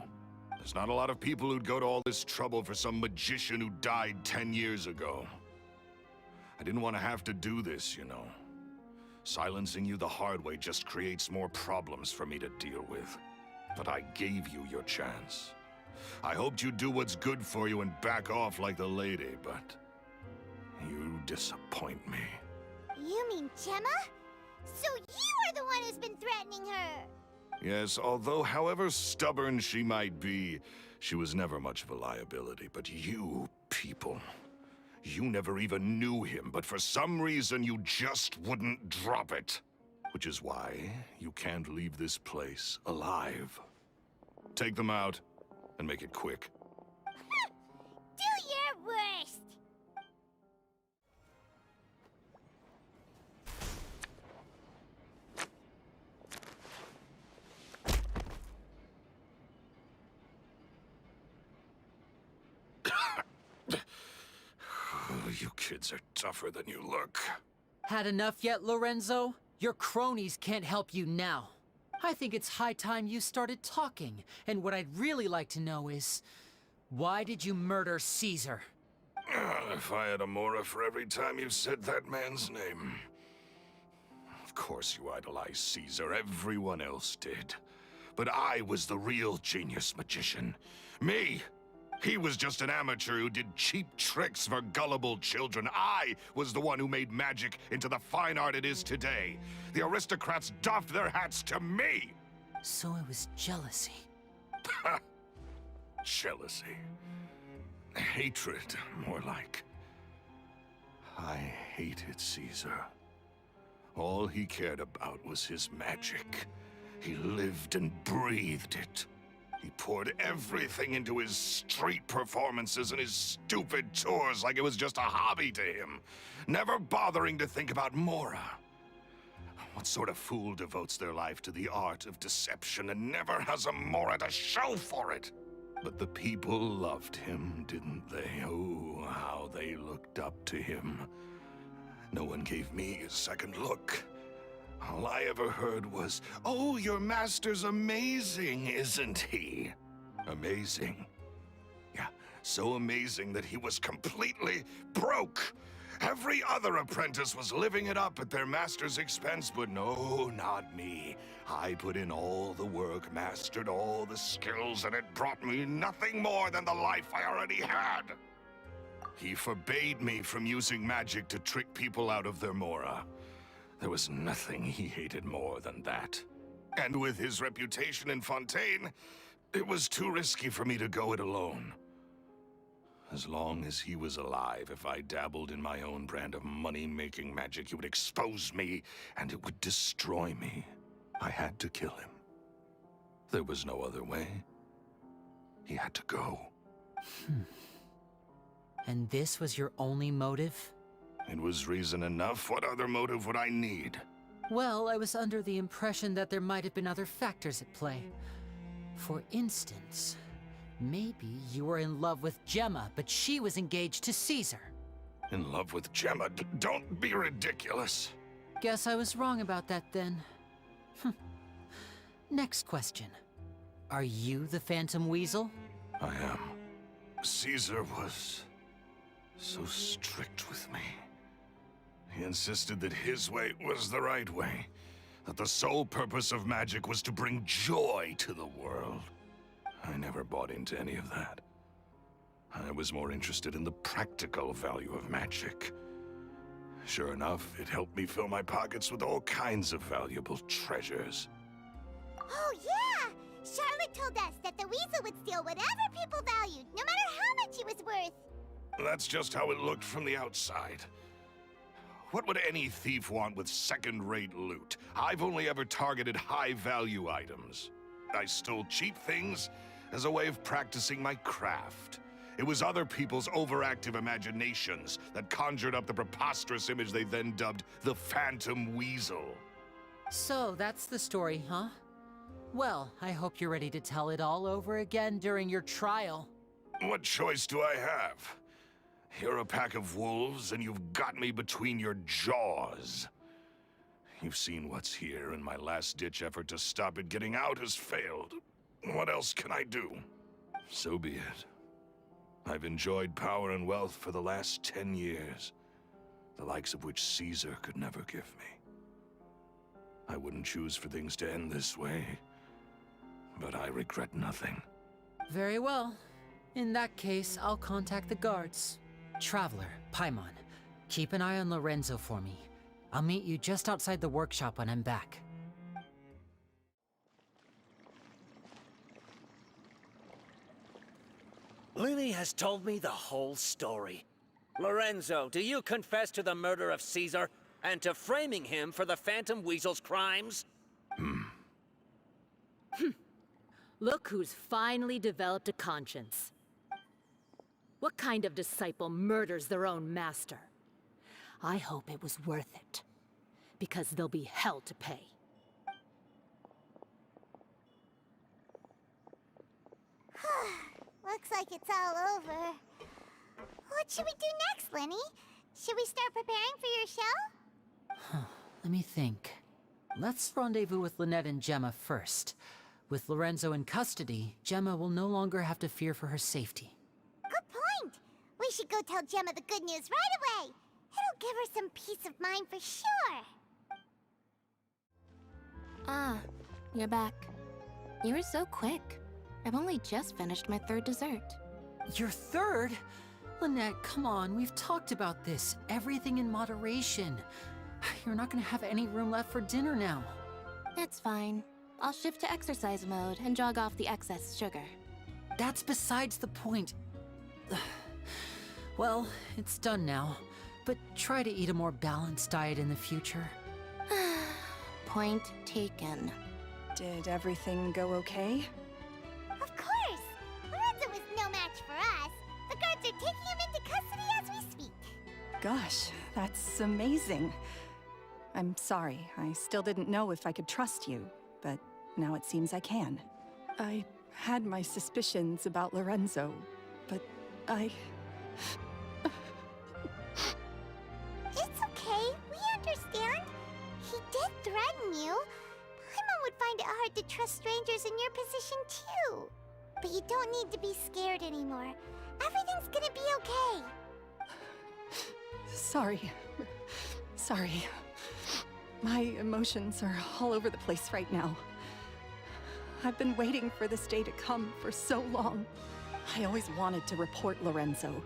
There's not a lot of people who'd go to all this trouble for some magician who died 10 years ago. I didn't want to have to do this, you know. Silencing you the hard way just creates more problems for me to deal with. But I gave you your chance. I hoped you'd do what's good for you and back off like the lady, but you disappoint me. You mean Gemma? So you are the one who's been threatening her! Yes, although however stubborn she might be, she was never much of a liability. But you people, you never even knew him, but for some reason you just wouldn't drop it. Which is why you can't leave this place alive. Take them out, and make it quick. Do your worst! You kids are tougher than you look. Had enough yet, Lorenzo? Your cronies can't help you now. I think it's high time you started talking, and what I'd really like to know is, why did you murder Caesar? If I had a mora for every time you said that man's name. Of course you idolized Caesar, everyone else did. But I was the real genius magician. Me! He was just an amateur who did cheap tricks for gullible children. I was the one who made magic into the fine art it is today. The aristocrats doffed their hats to me! So it was jealousy. Jealousy. Hatred, more like. I hated Caesar. All he cared about was his magic. He lived and breathed it. He poured everything into his street performances and his stupid tours like it was just a hobby to him, never bothering to think about Mora. What sort of fool devotes their life to the art of deception and never has a Mora to show for it? But the people loved him, didn't they? Oh, how they looked up to him. No one gave me a second look. All I ever heard was, "Oh, your master's amazing, isn't he?" Amazing. Yeah, so amazing that he was completely broke. Every other apprentice was living it up at their master's expense, but no, not me. I put in all the work, mastered all the skills, and it brought me nothing more than the life I already had. He forbade me from using magic to trick people out of their Mora. There was nothing he hated more than that. And with his reputation in Fontaine, it was too risky for me to go it alone. As long as he was alive, if I dabbled in my own brand of money-making magic, he would expose me, and it would destroy me. I had to kill him. There was no other way. He had to go. And this was your only motive? It was reason enough. What other motive would I need? Well, I was under the impression that there might have been other factors at play. For instance, maybe you were in love with Gemma, but she was engaged to Caesar. In love with Gemma? Don't be ridiculous. Guess I was wrong about that then. Next question. Are you the Phantom Weasel? I am. Caesar was so strict with me. He insisted that his way was the right way, that the sole purpose of magic was to bring joy to the world. I never bought into any of that. I was more interested in the practical value of magic. Sure enough, it helped me fill my pockets with all kinds of valuable treasures. Oh, yeah! Charlotte told us that the weasel would steal whatever people valued, no matter how much he was worth. That's just how it looked from the outside. What would any thief want with second-rate loot? I've only ever targeted high-value items. I stole cheap things as a way of practicing my craft. It was other people's overactive imaginations that conjured up the preposterous image they then dubbed the Phantom Weasel. So that's the story, huh? Well, I hope you're ready to tell it all over again during your trial. What choice do I have? You're a pack of wolves, and you've got me between your jaws. You've seen what's here, and my last-ditch effort to stop it getting out has failed. What else can I do? So be it. I've enjoyed power and wealth for the last 10 years, the likes of which Caesar could never give me. I wouldn't choose for things to end this way, but I regret nothing. Very well. In that case, I'll contact the guards. Traveler, Paimon, keep an eye on Lorenzo for me. I'll meet you just outside the workshop when I'm back. Lyney has told me the whole story. Lorenzo, do you confess to the murder of Caesar and to framing him for the Phantom Weasel's crimes? Look who's finally developed a conscience. What kind of disciple murders their own master? I hope it was worth it, because there'll be hell to pay. Looks like it's all over. What should we do next, Lyney? Should we start preparing for your show? Let me think. Let's rendezvous with Lynette and Gemma first. With Lorenzo in custody, Gemma will no longer have to fear for her safety. Good point. We should go tell Gemma the good news right away. It'll give her some peace of mind for sure. Ah, you're back. You were so quick. I've only just finished my third dessert. Your third? Lynette, come on, we've talked about this. Everything in moderation. You're not gonna have any room left for dinner now. It's fine. I'll shift to exercise mode and jog off the excess sugar. That's besides the point. Well, it's done now, but try to eat a more balanced diet in the future. Point taken. Did everything go okay? Of course! Lorenzo is no match for us. The guards are taking him into custody as we speak. Gosh, that's amazing. I'm sorry, I still didn't know if I could trust you, but now it seems I can. I had my suspicions about Lorenzo, but I... It's okay, we understand. He did threaten you. Paimon would find it hard to trust strangers in your position too. But you don't need to be scared anymore. Everything's gonna be okay. Sorry. Sorry. My emotions are all over the place right now. I've been waiting for this day to come for so long. I always wanted to report Lorenzo.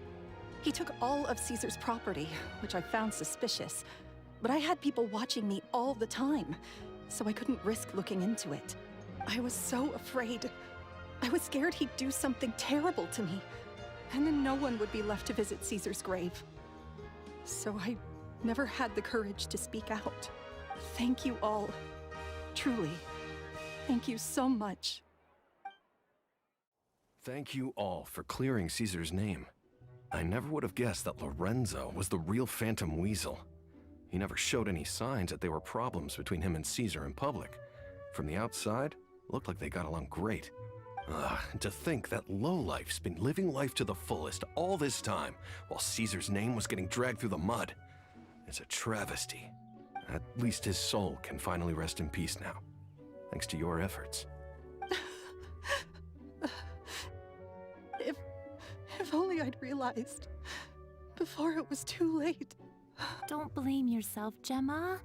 He took all of Caesar's property, which I found suspicious. But I had people watching me all the time, so I couldn't risk looking into it. I was so afraid. I was scared he'd do something terrible to me, and then no one would be left to visit Caesar's grave. So I never had the courage to speak out. Thank you all. Truly. Thank you so much. Thank you all for clearing Caesar's name. I never would have guessed that Lorenzo was the real Phantom Weasel. He never showed any signs that there were problems between him and Caesar in public. From the outside, it looked like they got along great. And to think that lowlife's been living life to the fullest all this time, while Caesar's name was getting dragged through the mud. It's a travesty. At least his soul can finally rest in peace now, thanks to your efforts. If only I'd realized before it was too late. Don't blame yourself, Gemma.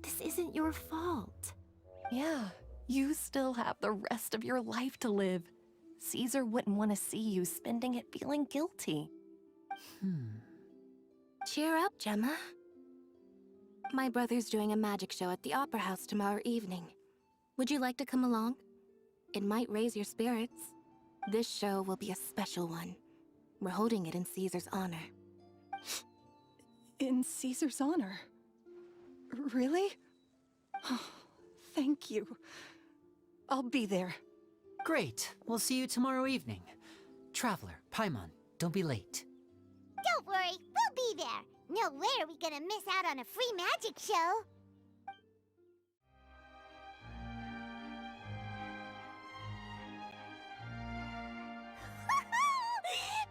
This isn't your fault. Yeah, you still have the rest of your life to live. Caesar wouldn't want to see you spending it feeling guilty. Cheer up, Gemma. My brother's doing a magic show at the Opera House tomorrow evening. Would you like to come along? It might raise your spirits. This show will be a special one. We're holding it in Caesar's honor. In Caesar's honor? Really? Oh, thank you. I'll be there. Great. We'll see you tomorrow evening. Traveler, Paimon, don't be late. Don't worry, we'll be there. No way are we gonna miss out on a free magic show.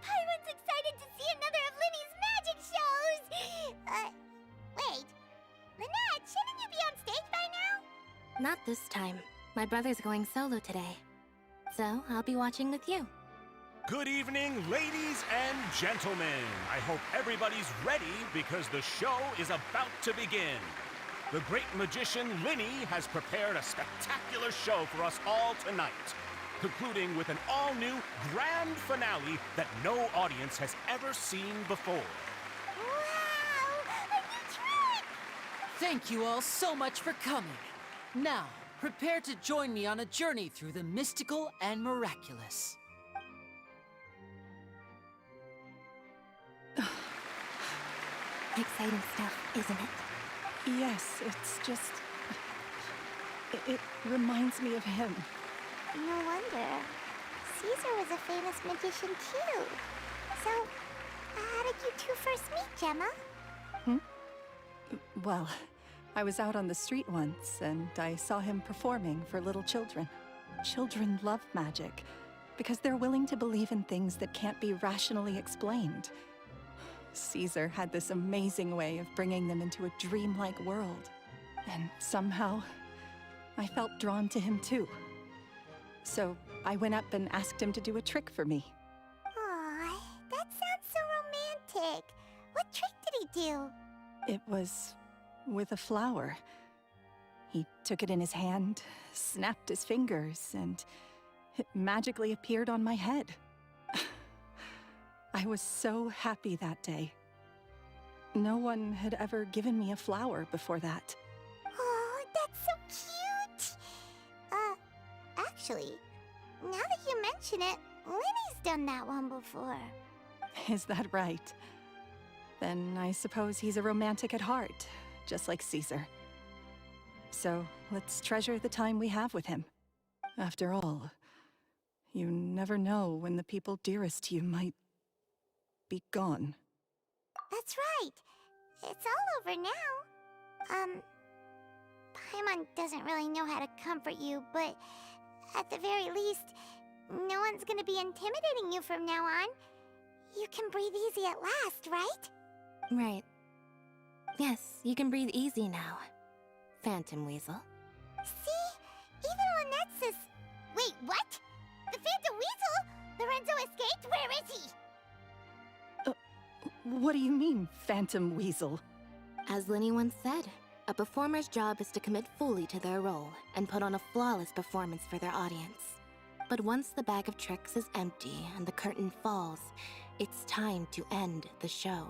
Paimon's excited to see another of Lyney's magic shows! Wait. Lynette, shouldn't you be on stage by now? Not this time. My brother's going solo today. So, I'll be watching with you. Good evening, ladies and gentlemen. I hope everybody's ready because the show is about to begin. The great magician Lyney has prepared a spectacular show for us all tonight, concluding with an all-new grand finale that no audience has ever seen before. Wow! A new trick! Thank you all so much for coming. Now, prepare to join me on a journey through the mystical and miraculous. Exciting stuff, isn't it? Yes, it's just... It reminds me of him. No wonder. Caesar was a famous magician too. So, how did you two first meet, Gemma? Well, I was out on the street once, and I saw him performing for little children. Children love magic, because they're willing to believe in things that can't be rationally explained. Caesar had this amazing way of bringing them into a dreamlike world. And somehow, I felt drawn to him too. So I went up and asked him to do a trick for me. Aw, that sounds so romantic. What trick did he do? It was with a flower. He took it in his hand, snapped his fingers, and it magically appeared on my head. I was so happy that day. No one had ever given me a flower before that. Oh, that's so cute! Actually, now that you mention it, Lyney's done that one before. Is that right? Then I suppose he's a romantic at heart, just like Caesar. So let's treasure the time we have with him. After all, you never know when the people dearest to you might be gone. That's right. It's all over now. Paimon doesn't really know how to comfort you, but at the very least, no one's gonna be intimidating you from now on. You can breathe easy at last, right? Right. Yes, you can breathe easy now, Phantom Weasel. See? Even Lynette says... Wait, what? The Phantom Weasel? Lorenzo escaped? Where is he? What do you mean, Phantom Weasel? As Lyney once said, a performer's job is to commit fully to their role and put on a flawless performance for their audience. But once the bag of tricks is empty and the curtain falls, it's time to end the show.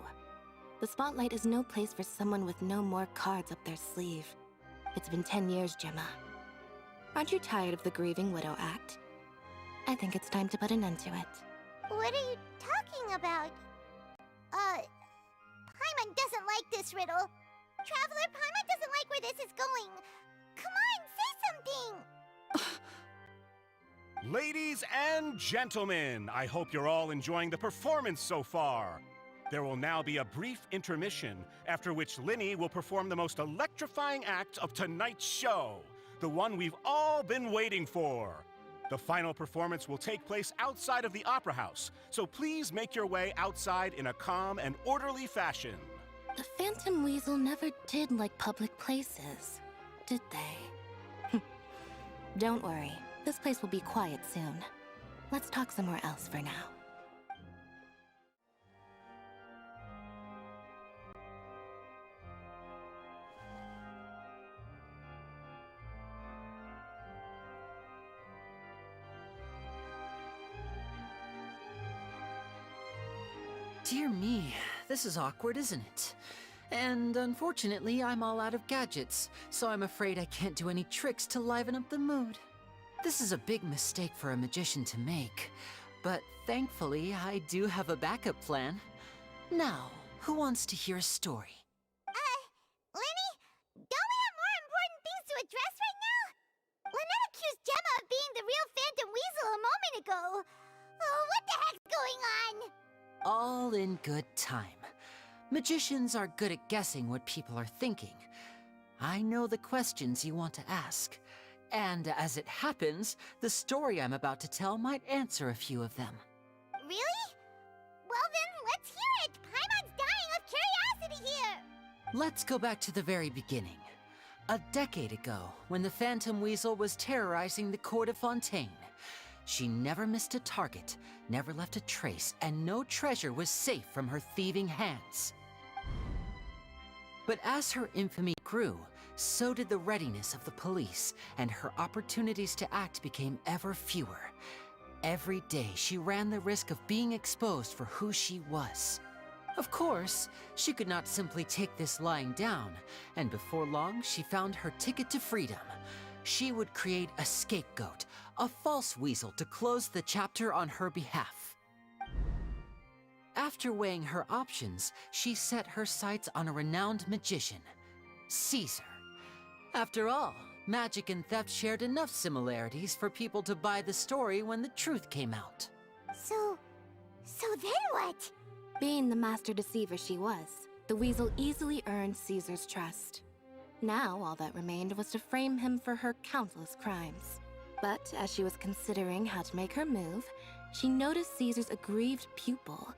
The spotlight is no place for someone with no more cards up their sleeve. It's been 10 years, Gemma. Aren't you tired of the grieving widow act? I think it's time to put an end to it. What are you talking about? Paimon doesn't like this riddle. Traveler, Paimon doesn't like where this is going. Come on, say something! Ladies and gentlemen, I hope you're all enjoying the performance so far. There will now be a brief intermission, after which Lyney will perform the most electrifying act of tonight's show, the one we've all been waiting for. The final performance will take place outside of the Opera House, so please make your way outside in a calm and orderly fashion. The Phantom Weasel never did like public places, did they? Don't worry, this place will be quiet soon. Let's talk somewhere else for now. Dear me, this is awkward, isn't it? And unfortunately, I'm all out of gadgets, so I'm afraid I can't do any tricks to liven up the mood. This is a big mistake for a magician to make, but thankfully, I do have a backup plan. Now, who wants to hear a story? Lyney, don't we have more important things to address right now? Lynette accused Gemma of being the real Phantom Weasel a moment ago. Oh, what the heck's going on? All in good time. Magicians are good at guessing what people are thinking. I know the questions you want to ask. And as it happens, the story I'm about to tell might answer a few of them. Really? Well then, let's hear it! Paimon's dying of curiosity here! Let's go back to the very beginning. A decade ago, when the Phantom Weasel was terrorizing the court of Fontaine. She never missed a target, never left a trace, and no treasure was safe from her thieving hands. But as her infamy grew, so did the readiness of the police, and her opportunities to act became ever fewer. Every day, she ran the risk of being exposed for who she was. Of course, she could not simply take this lying down, and before long, she found her ticket to freedom. She would create a scapegoat, a false weasel to close the chapter on her behalf. After weighing her options, she set her sights on a renowned magician, Caesar. After all, magic and theft shared enough similarities for people to buy the story when the truth came out. So then what? Being the master deceiver she was, the weasel easily earned Caesar's trust. Now, all that remained was to frame him for her countless crimes. But as she was considering how to make her move, she noticed Caesar's aggrieved pupil,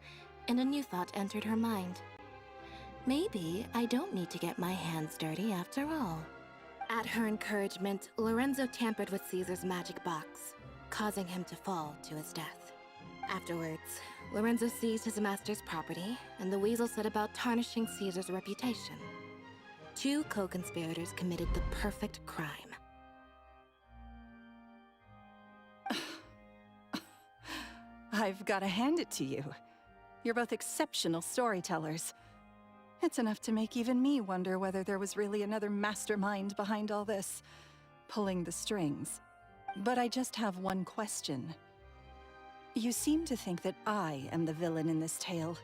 and a new thought entered her mind. Maybe I don't need to get my hands dirty after all. At her encouragement, Lorenzo tampered with Caesar's magic box, causing him to fall to his death. Afterwards, Lorenzo seized his master's property, and the weasel set about tarnishing Caesar's reputation. 2 co-conspirators committed the perfect crime. I've got to hand it to you. You're both exceptional storytellers. It's enough to make even me wonder whether there was really another mastermind behind all this, pulling the strings. But I just have one question. You seem to think that I am the villain in this tale.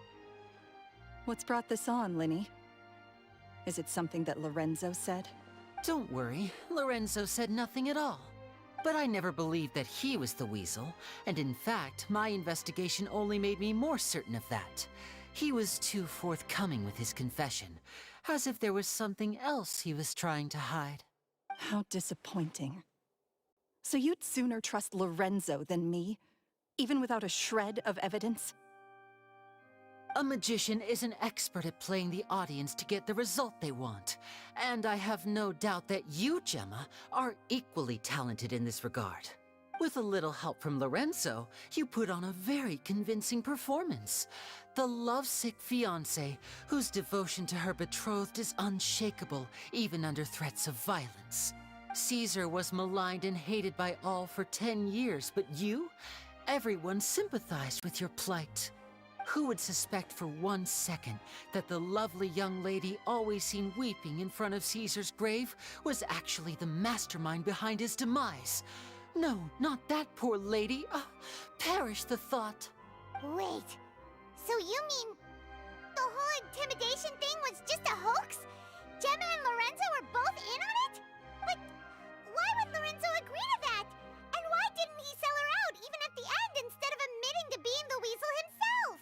What's brought this on, Lyney? Is it something that Lorenzo said? Don't worry, Lorenzo said nothing at all. But I never believed that he was the weasel, and in fact, my investigation only made me more certain of that. He was too forthcoming with his confession, as if there was something else he was trying to hide. How disappointing. So you'd sooner trust Lorenzo than me, even without a shred of evidence? A magician is an expert at playing the audience to get the result they want. And I have no doubt that you, Gemma, are equally talented in this regard. With a little help from Lorenzo, you put on a very convincing performance. The lovesick fiancé, whose devotion to her betrothed is unshakable, even under threats of violence. Caesar was maligned and hated by all for 10 years, but you? Everyone sympathized with your plight. Who would suspect for 1 second that the lovely young lady always seen weeping in front of Caesar's grave was actually the mastermind behind his demise? No, not that poor lady. Perish the thought. Wait, so you mean the whole intimidation thing was just a hoax? Gemma and Lorenzo were both in on it? But why would Lorenzo agree to that? And why didn't he sell her out even at the end instead of admitting to being the weasel himself?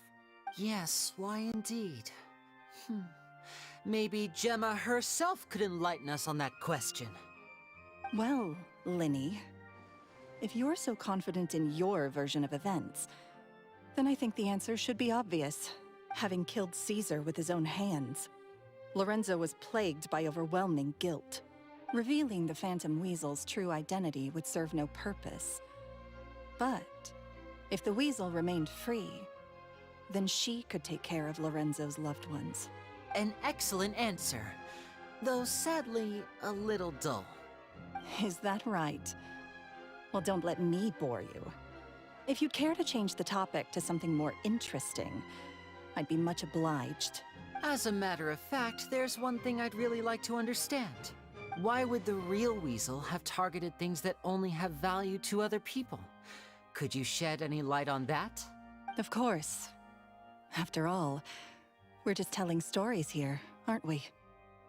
Yes, why indeed? Maybe Gemma herself could enlighten us on that question. Well, Lyney, if you're so confident in your version of events, then I think the answer should be obvious. Having killed Caesar with his own hands, Lorenzo was plagued by overwhelming guilt. Revealing the Phantom Weasel's true identity would serve no purpose. But if the Weasel remained free, then she could take care of Lorenzo's loved ones. An excellent answer, though sadly a little dull. Is that right? Well, don't let me bore you. If you'd care to change the topic to something more interesting, I'd be much obliged. As a matter of fact, there's one thing I'd really like to understand. Why would the real weasel have targeted things that only have value to other people? Could you shed any light on that? Of course. After all, we're just telling stories here, aren't we?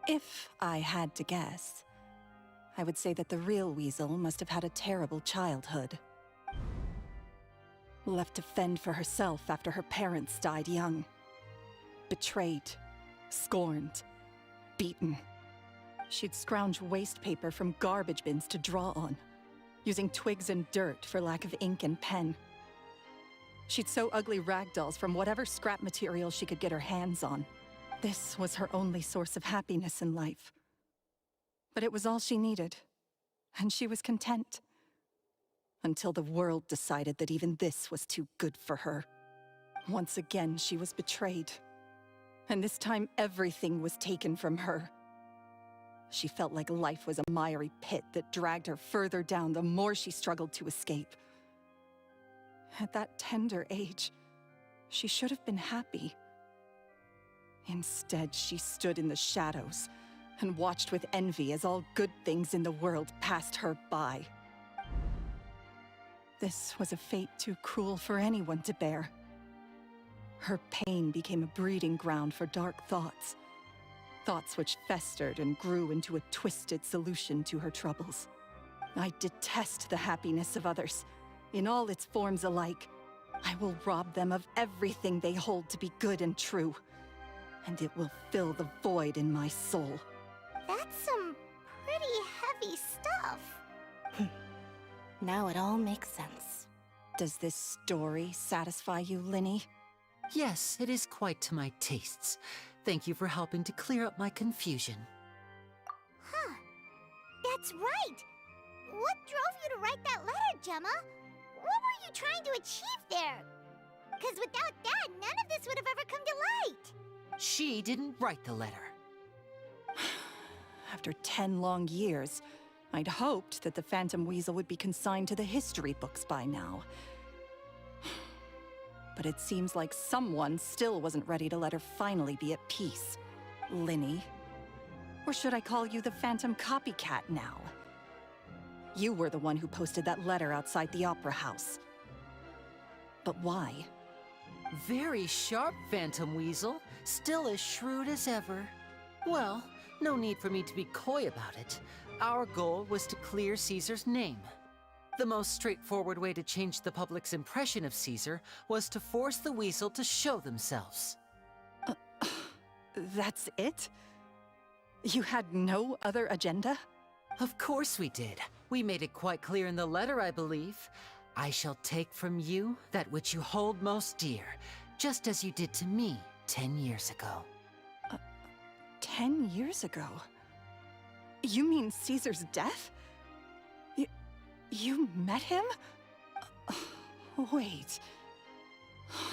If I had to guess, I would say that the real weasel must have had a terrible childhood. Left to fend for herself after her parents died young. Betrayed, scorned, beaten. She'd scrounge waste paper from garbage bins to draw on, using twigs and dirt for lack of ink and pen. She'd sew ugly rag dolls from whatever scrap material she could get her hands on. This was her only source of happiness in life. But it was all she needed, and she was content. Until the world decided that even this was too good for her. Once again, she was betrayed. And this time, everything was taken from her. She felt like life was a miry pit that dragged her further down the more she struggled to escape. At that tender age, she should have been happy. Instead, she stood in the shadows and watched with envy as all good things in the world passed her by. This was a fate too cruel for anyone to bear. Her pain became a breeding ground for dark thoughts. Thoughts which festered and grew into a twisted solution to her troubles. I detest the happiness of others, in all its forms alike. I will rob them of everything they hold to be good and true, and it will fill the void in my soul. That's some pretty heavy stuff. Now it all makes sense. Does this story satisfy you, Lyney? Yes, it is quite to my tastes. Thank you for helping to clear up my confusion. Huh. That's right! What drove you to write that letter, Gemma? What were you trying to achieve there? Because without that, none of this would have ever come to light. She didn't write the letter. After 10 long years, I'd hoped that the Phantom Weasel would be consigned to the history books by now. But it seems like someone still wasn't ready to let her finally be at peace. Lyney. Or should I call you the Phantom Copycat now? You were the one who posted that letter outside the Opera House. But why? Very sharp, Phantom Weasel. Still as shrewd as ever. Well, no need for me to be coy about it. Our goal was to clear Caesar's name. The most straightforward way to change the public's impression of Caesar was to force the Weasel to show themselves. That's it? You had no other agenda? Of course we did. We made it quite clear in the letter, I believe. I shall take from you that which you hold most dear, just as you did to me 10 years ago. 10 years ago? You mean Caesar's death? You met him? Wait.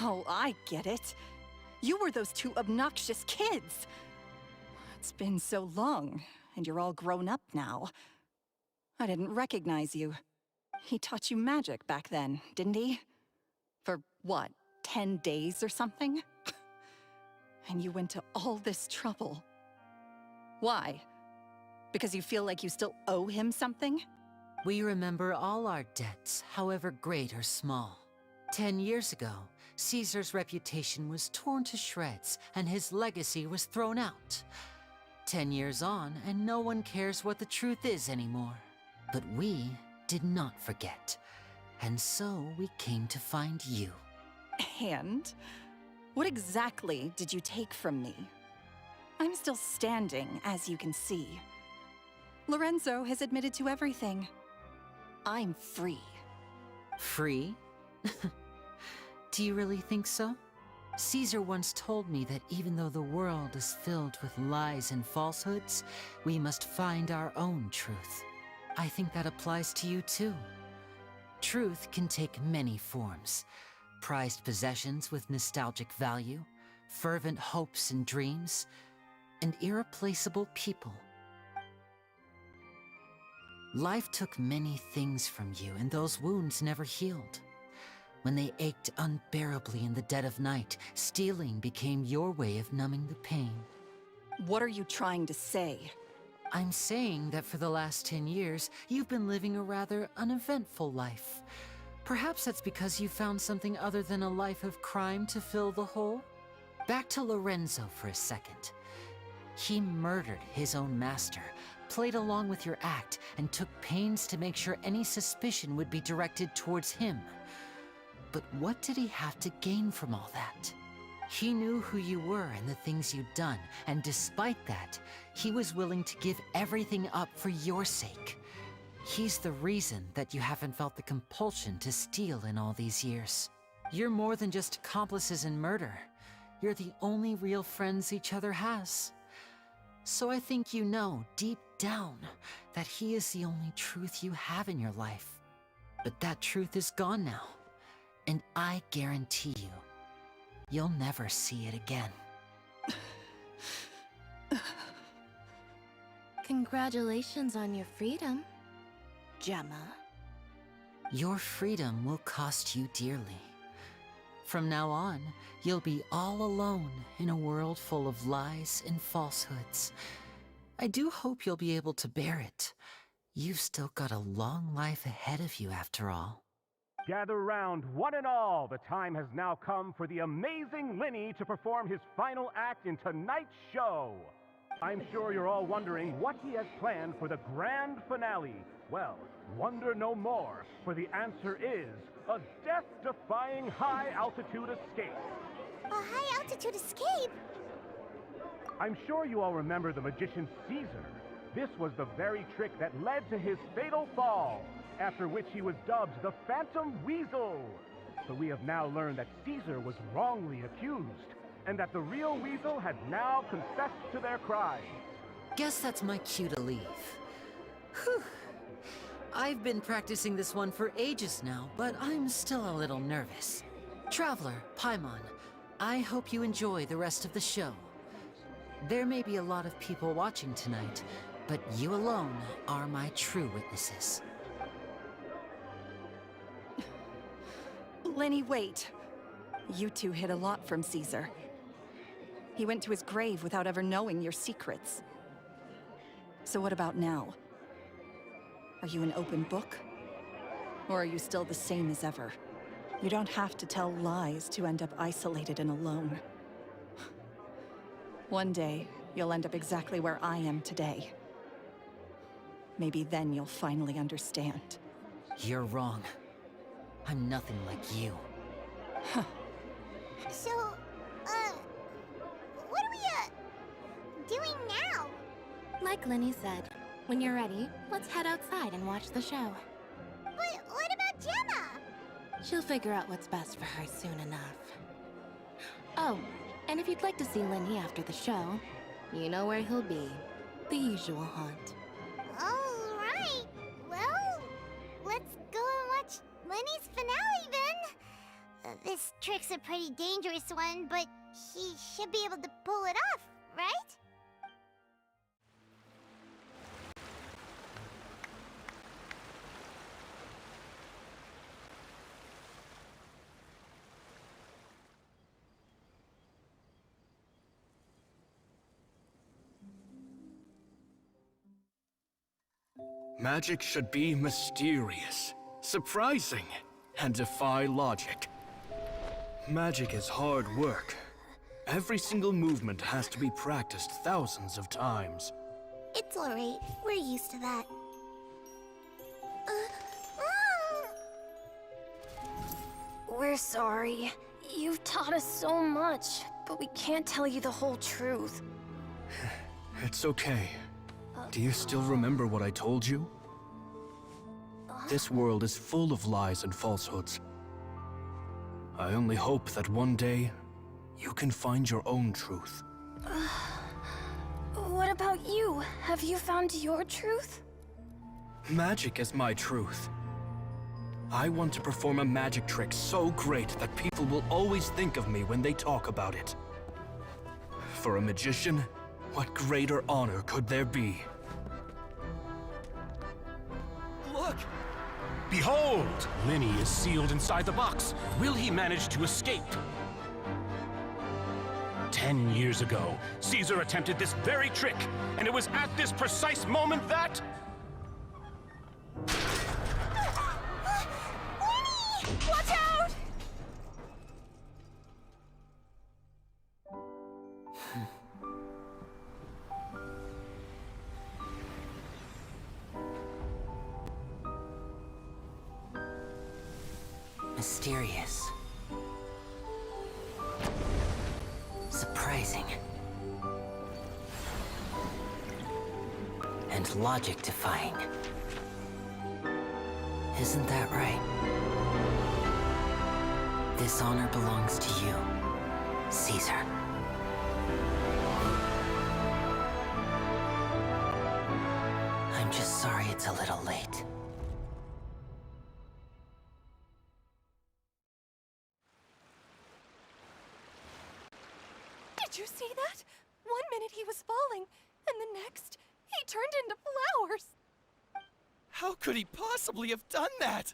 Oh, I get it. You were those two obnoxious kids. It's been so long, and you're all grown up now. I didn't recognize you. He taught you magic back then, didn't he? For what, 10 days or something? And you went to all this trouble. Why? Because you feel like you still owe him something? We remember all our debts, however great or small. 10 years ago, Caesar's reputation was torn to shreds, and his legacy was thrown out. 10 years on, and no one cares what the truth is anymore. But we did not forget, and so we came to find you. And? What exactly did you take from me? I'm still standing, as you can see. Lorenzo has admitted to everything. I'm free. Free? Do you really think so? Caesar once told me that even though the world is filled with lies and falsehoods, we must find our own truth. I think that applies to you too. Truth can take many forms. Prized possessions with nostalgic value, fervent hopes and dreams, and irreplaceable people. Life took many things from you, and those wounds never healed. When they ached unbearably in the dead of night, stealing became your way of numbing the pain. What are you trying to say? I'm saying that for the last 10 years, you've been living a rather uneventful life. Perhaps that's because you found something other than a life of crime to fill the hole? Back to Lorenzo for a second. He murdered his own master, played along with your act, and took pains to make sure any suspicion would be directed towards him. But what did he have to gain from all that? He knew who you were and the things you'd done, and despite that, he was willing to give everything up for your sake. He's the reason that you haven't felt the compulsion to steal in all these years. You're more than just accomplices in murder. You're the only real friends each other has. So I think you know, deep down, that he is the only truth you have in your life. But that truth is gone now, and I guarantee you, you'll never see it again. Congratulations on your freedom, Gemma. Your freedom will cost you dearly. From now on, you'll be all alone in a world full of lies and falsehoods. I do hope you'll be able to bear it. You've still got a long life ahead of you after all. Gather round, one and all. The time has now come for the amazing Lyney to perform his final act in tonight's show. I'm sure you're all wondering what he has planned for the grand finale. Well, wonder no more, for the answer is a death-defying high-altitude escape. A high-altitude escape? I'm sure you all remember the magician Caesar. This was the very trick that led to his fatal fall, after which he was dubbed the Phantom Weasel. But we have now learned that Caesar was wrongly accused, and that the real Weasel had now confessed to their crime. Guess that's my cue to leave. Whew. I've been practicing this one for ages now, but I'm still a little nervous. Traveler, Paimon, I hope you enjoy the rest of the show. There may be a lot of people watching tonight, But you alone are my true witnesses. Lyney, wait. You two hid a lot from Caesar. He went to his grave without ever knowing your secrets. So what about now? Are you an open book? Or are you still the same as ever? You don't have to tell lies to end up isolated and alone. One day, you'll end up exactly where I am today. Maybe then you'll finally understand. You're wrong. I'm nothing like you. So, what are we, doing now? Like Lyney said, when you're ready, let's head outside and watch the show. But what about Gemma? She'll figure out what's best for her soon enough. Oh, and if you'd like to see Lyney after the show, you know where he'll be. The usual haunt. All right. Well, let's go and watch Lenny's finale then. This trick's a pretty dangerous one, but he should be able to pull it off, right? Magic should be mysterious, surprising, and defy logic. Magic is hard work. Every single movement has to be practiced thousands of times. It's all right. We're used to that. We're sorry. You've taught us so much, but we can't tell you the whole truth. It's okay. Do you still remember what I told you? This world is full of lies and falsehoods. I only hope that one day, you can find your own truth. What about you? Have you found your truth? Magic is my truth. I want to perform a magic trick so great that people will always think of me when they talk about it. For a magician, what greater honor could there be? Look! Behold! Lyney is sealed inside the box. Will he manage to escape? 10 years ago, Caesar attempted this very trick, and it was at this precise moment that... Watch out! Mysterious. Surprising. And logic-defying. Isn't that right? This honor belongs to you, Caesar. I'm just sorry it's a little late. Did you see that? 1 minute he was falling, and the next, he turned into flowers. How could he possibly have done that?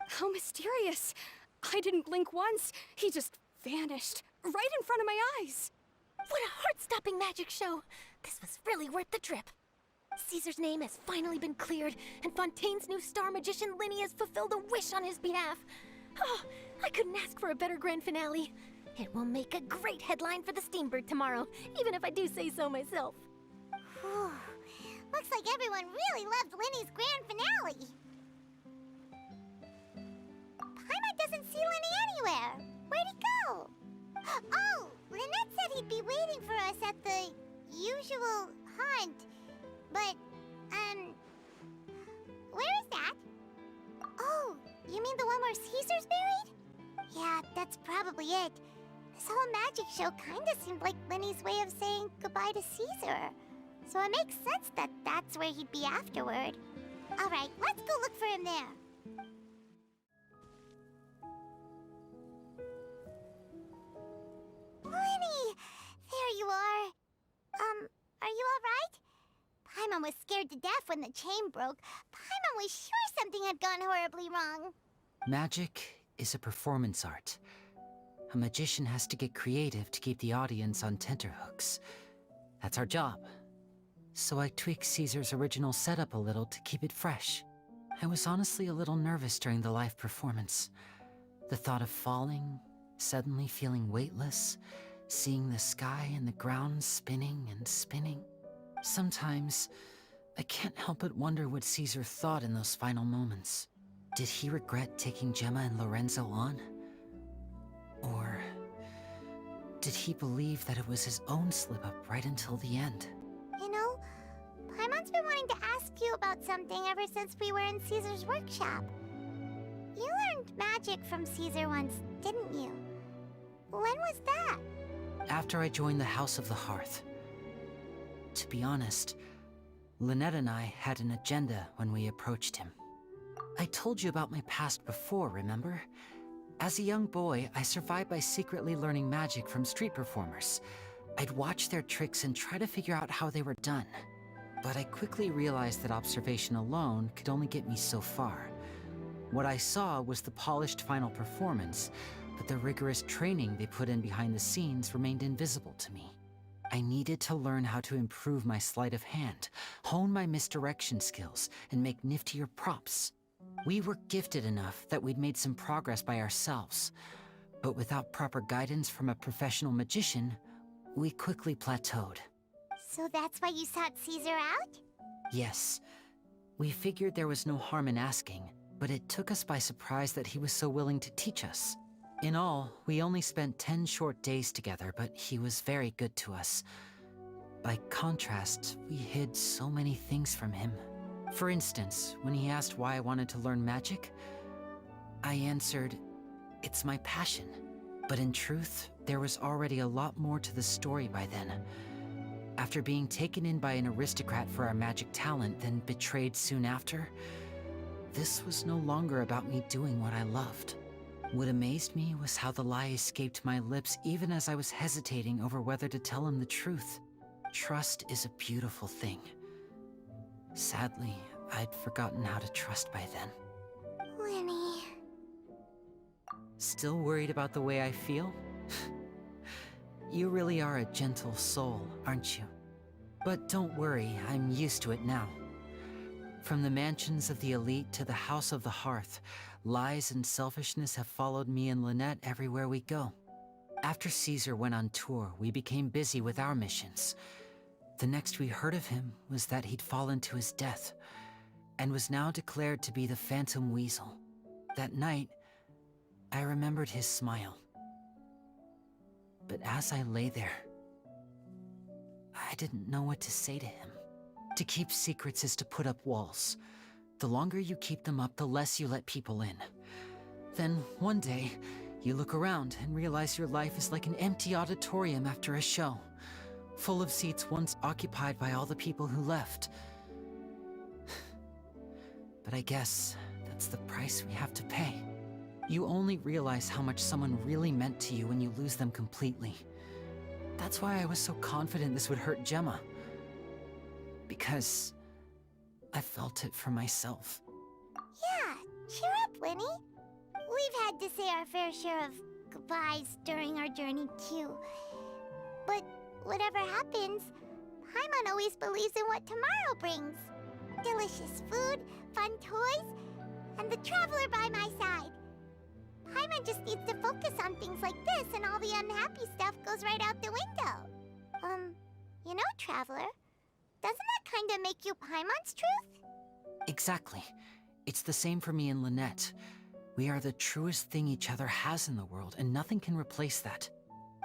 How mysterious. I didn't blink once. He just vanished, right in front of my eyes. What a heart-stopping magic show! This was really worth the trip. Caesar's name has finally been cleared, and Fontaine's new star magician Lyney has fulfilled a wish on his behalf. Oh, I couldn't ask for a better grand finale. It will make a great headline for the Steambird tomorrow, even if I do say so myself. Whew. Looks like everyone really loved Lenny's grand finale. Paimon doesn't see Lenny anywhere. Where'd he go? Oh, Lynette said he'd be waiting for us at the usual haunt. But, where is that? Oh, you mean the one where Caesar's buried? Yeah, that's probably it. This whole magic show kinda seemed like Lenny's way of saying goodbye to Caesar. So it makes sense that that's where he'd be afterward. Alright, let's go look for him there. Lenny! There you are. Are you alright? Paimon was scared to death when the chain broke, Paimon was sure something had gone horribly wrong. Magic is a performance art. A magician has to get creative to keep the audience on tenterhooks. That's our job. So I tweaked Caesar's original setup a little to keep it fresh. I was honestly a little nervous during the live performance. The thought of falling, suddenly feeling weightless, seeing the sky and the ground spinning and spinning. Sometimes, I can't help but wonder what Caesar thought in those final moments. Did he regret taking Gemma and Lorenzo on? Or did he believe that it was his own slip-up right until the end? You know, Paimon's been wanting to ask you about something ever since we were in Caesar's workshop. You learned magic from Caesar once, didn't you? When was that? After I joined the House of the Hearth. To be honest, Lynette and I had an agenda when we approached him. I told you about my past before, remember? As a young boy, I survived by secretly learning magic from street performers. I'd watch their tricks and try to figure out how they were done. But I quickly realized that observation alone could only get me so far. What I saw was the polished final performance, but the rigorous training they put in behind the scenes remained invisible to me. I needed to learn how to improve my sleight of hand, hone my misdirection skills, and make niftier props. We were gifted enough that we'd made some progress by ourselves, but without proper guidance from a professional magician, we quickly plateaued. So that's why you sought Caesar out? Yes. We figured there was no harm in asking, but it took us by surprise that he was so willing to teach us. In all, we only spent 10 short days together, but he was very good to us. By contrast, we hid so many things from him. For instance, when he asked why I wanted to learn magic, I answered, "It's my passion." But in truth, there was already a lot more to the story by then. After being taken in by an aristocrat for our magic talent, then betrayed soon after, this was no longer about me doing what I loved. What amazed me was how the lie escaped my lips even as I was hesitating over whether to tell him the truth. Trust is a beautiful thing. Sadly, I'd forgotten how to trust by then. Lyney. Still worried about the way I feel? You really are a gentle soul, aren't you? But don't worry, I'm used to it now. From the mansions of the elite to the House of the Hearth, lies and selfishness have followed me and Lynette everywhere we go. After Caesar went on tour, we became busy with our missions. The next we heard of him was that he'd fallen to his death, and was now declared to be the Phantom Weasel. That night, I remembered his smile. But as I lay there, I didn't know what to say to him. To keep secrets is to put up walls. The longer you keep them up, the less you let people in. Then, one day, you look around and realize your life is like an empty auditorium after a show, full of seats once occupied by all the people who left. But I guess that's the price we have to pay. You only realize how much someone really meant to you when you lose them completely. That's why I was so confident this would hurt Gemma. Because I felt it for myself. Yeah, cheer up, Lyney. We've had to say our fair share of goodbyes during our journey, too. But whatever happens, Paimon always believes in what tomorrow brings. Delicious food, fun toys, and the traveler by my side. Paimon just needs to focus on things like this, and all the unhappy stuff goes right out the window. You know, Traveler, doesn't that kinda make you Paimon's truth? Exactly. It's the same for me and Lynette. We are the truest thing each other has in the world, and nothing can replace that.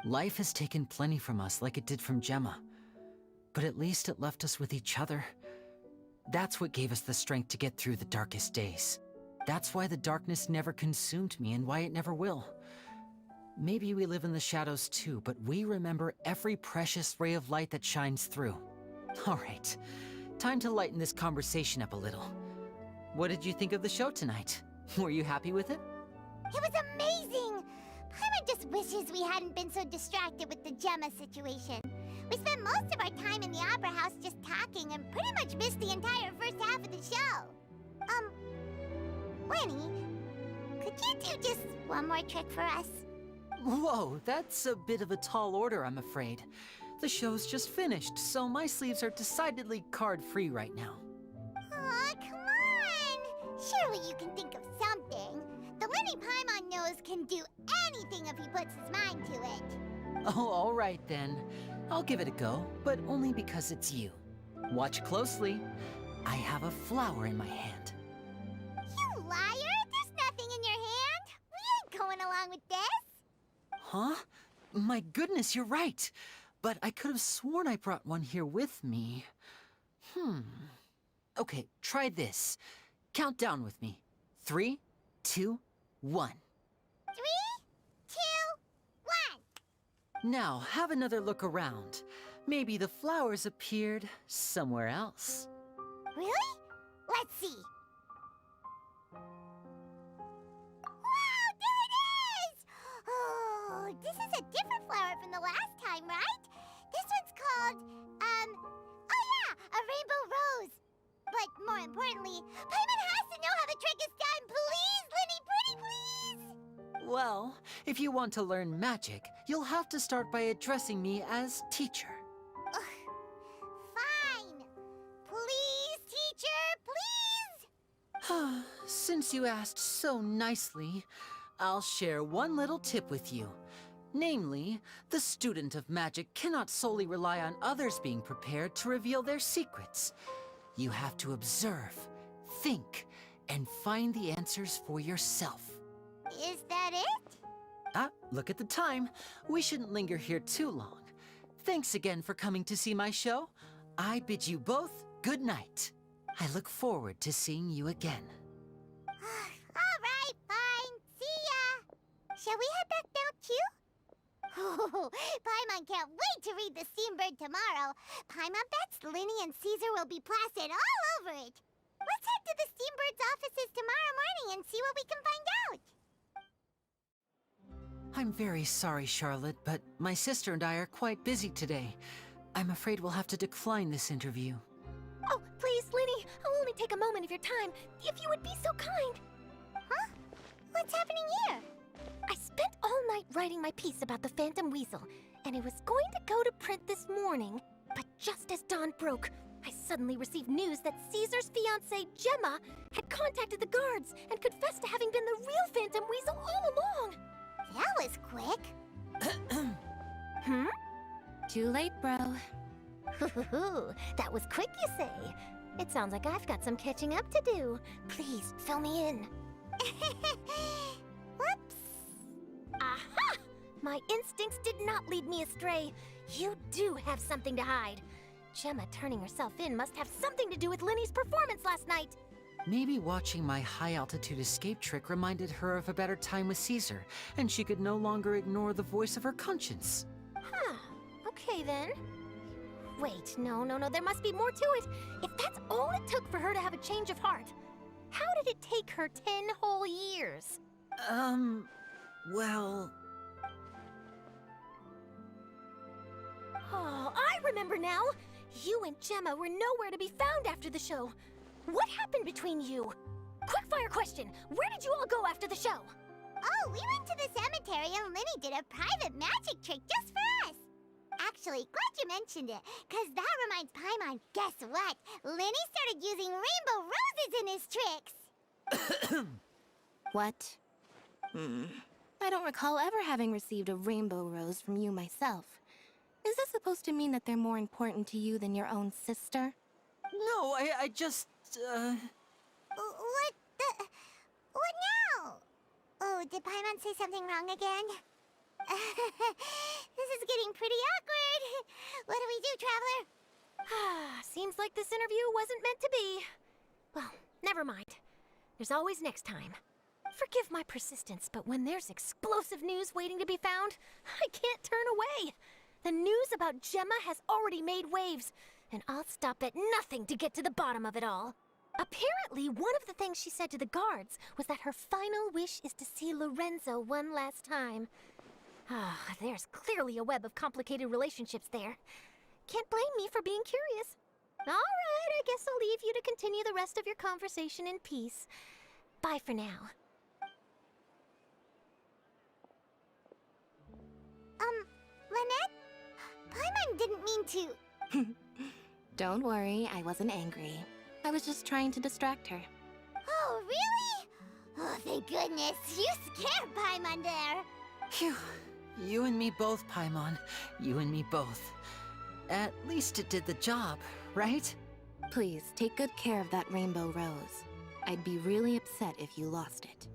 Life has taken plenty from us, like it did from Gemma. But at least it left us with each other. That's what gave us the strength to get through the darkest days. That's why the darkness never consumed me, and why it never will. Maybe we live in the shadows too, but we remember every precious ray of light that shines through. All right, time to lighten this conversation up a little. What did you think of the show tonight? Were you happy with it? It was amazing! Paimon just wishes we hadn't been so distracted with the Gemma situation. We spent most of our time in the Opera House just talking and pretty much missed the entire first half of the show. Lyney, could you do just one more trick for us? Whoa, that's a bit of a tall order, I'm afraid. The show's just finished, so my sleeves are decidedly card-free right now. Aw, come on! Surely you can think of something. The Lyney Paimon knows can do anything if he puts his mind to it. Oh, all right then. I'll give it a go, but only because it's you. Watch closely. I have a flower in my hand. You liar! There's nothing in your hand! We ain't going along with this! Huh? My goodness, you're right. But I could have sworn I brought one here with me. Okay, try this. Count down with me. 3, 2, 1. 3, 2, 1! Now, have another look around. Maybe the flowers appeared somewhere else. Really? Let's see. Wow, there it is! Oh, this is a different flower from the last time, right? This one's called, oh yeah, a rainbow rose. But more importantly, Paimon has to know how the trick is done. Please, Lyney, pretty please! Well, if you want to learn magic, you'll have to start by addressing me as teacher. Fine. Please, teacher, please! Since you asked so nicely, I'll share one little tip with you. Namely, the student of magic cannot solely rely on others being prepared to reveal their secrets. You have to observe, think, and find the answers for yourself. Is that it? Look at the time. We shouldn't linger here too long. Thanks again for coming to see my show. I bid you both good night. I look forward to seeing you again. All right, fine. See ya. Shall we head back now, too? Oh, Paimon can't wait to read The Steambird tomorrow. Paimon bets Lyney and Caesar will be plastered all over it. Let's head to the Steambird's offices tomorrow morning and see what we can find out. I'm very sorry, Charlotte, but my sister and I are quite busy today. I'm afraid we'll have to decline this interview. Oh, please, Lyney, I'll only take a moment of your time, if you would be so kind. Huh? What's happening here? I spent all night writing my piece about the Phantom Weasel, and it was going to go to print this morning. But just as dawn broke, I suddenly received news that Caesar's fiancée, Gemma, had contacted the guards and confessed to having been the real Phantom Weasel all along. That was quick. Too late, bro. That was quick, you say? It sounds like I've got some catching up to do. Please, fill me in. Whoops. Aha! My instincts did not lead me astray. You do have something to hide. Gemma turning herself in must have something to do with Lyney's performance last night. Maybe watching my high-altitude escape trick reminded her of a better time with Caesar, and she could no longer ignore the voice of her conscience. Huh. Okay, then. Wait, no, there must be more to it. If that's all it took for her to have a change of heart, how did it take her 10 whole years? Well... Oh, I remember now! You and Gemma were nowhere to be found after the show. What happened between you? Quickfire question, where did you all go after the show? Oh, we went to the cemetery and Lyney did a private magic trick just for us. Actually, glad you mentioned it, because that reminds Paimon, guess what? Lyney started using rainbow roses in his tricks. What? I don't recall ever having received a rainbow rose from you myself. Is this supposed to mean that they're more important to you than your own sister? No, I just, What now? Oh, did Paimon say something wrong again? This is getting pretty awkward. What do we do, Traveler? Seems like this interview wasn't meant to be. Well, never mind. There's always next time. Forgive my persistence, but when there's explosive news waiting to be found, I can't turn away. The news about Gemma has already made waves, and I'll stop at nothing to get to the bottom of it all. Apparently, one of the things she said to the guards was that her final wish is to see Lorenzo one last time. There's clearly a web of complicated relationships there. can't blame me for being curious. All right, I guess I'll leave you to continue the rest of your conversation in peace. Bye for now. Lynette? Paimon didn't mean to... Don't worry, I wasn't angry. I was just trying to distract her. Oh, really? Oh, thank goodness. You scared Paimon there. Phew. You and me both, Paimon. You and me both. At least it did the job, right? Please, take good care of that rainbow rose. I'd be really upset if you lost it.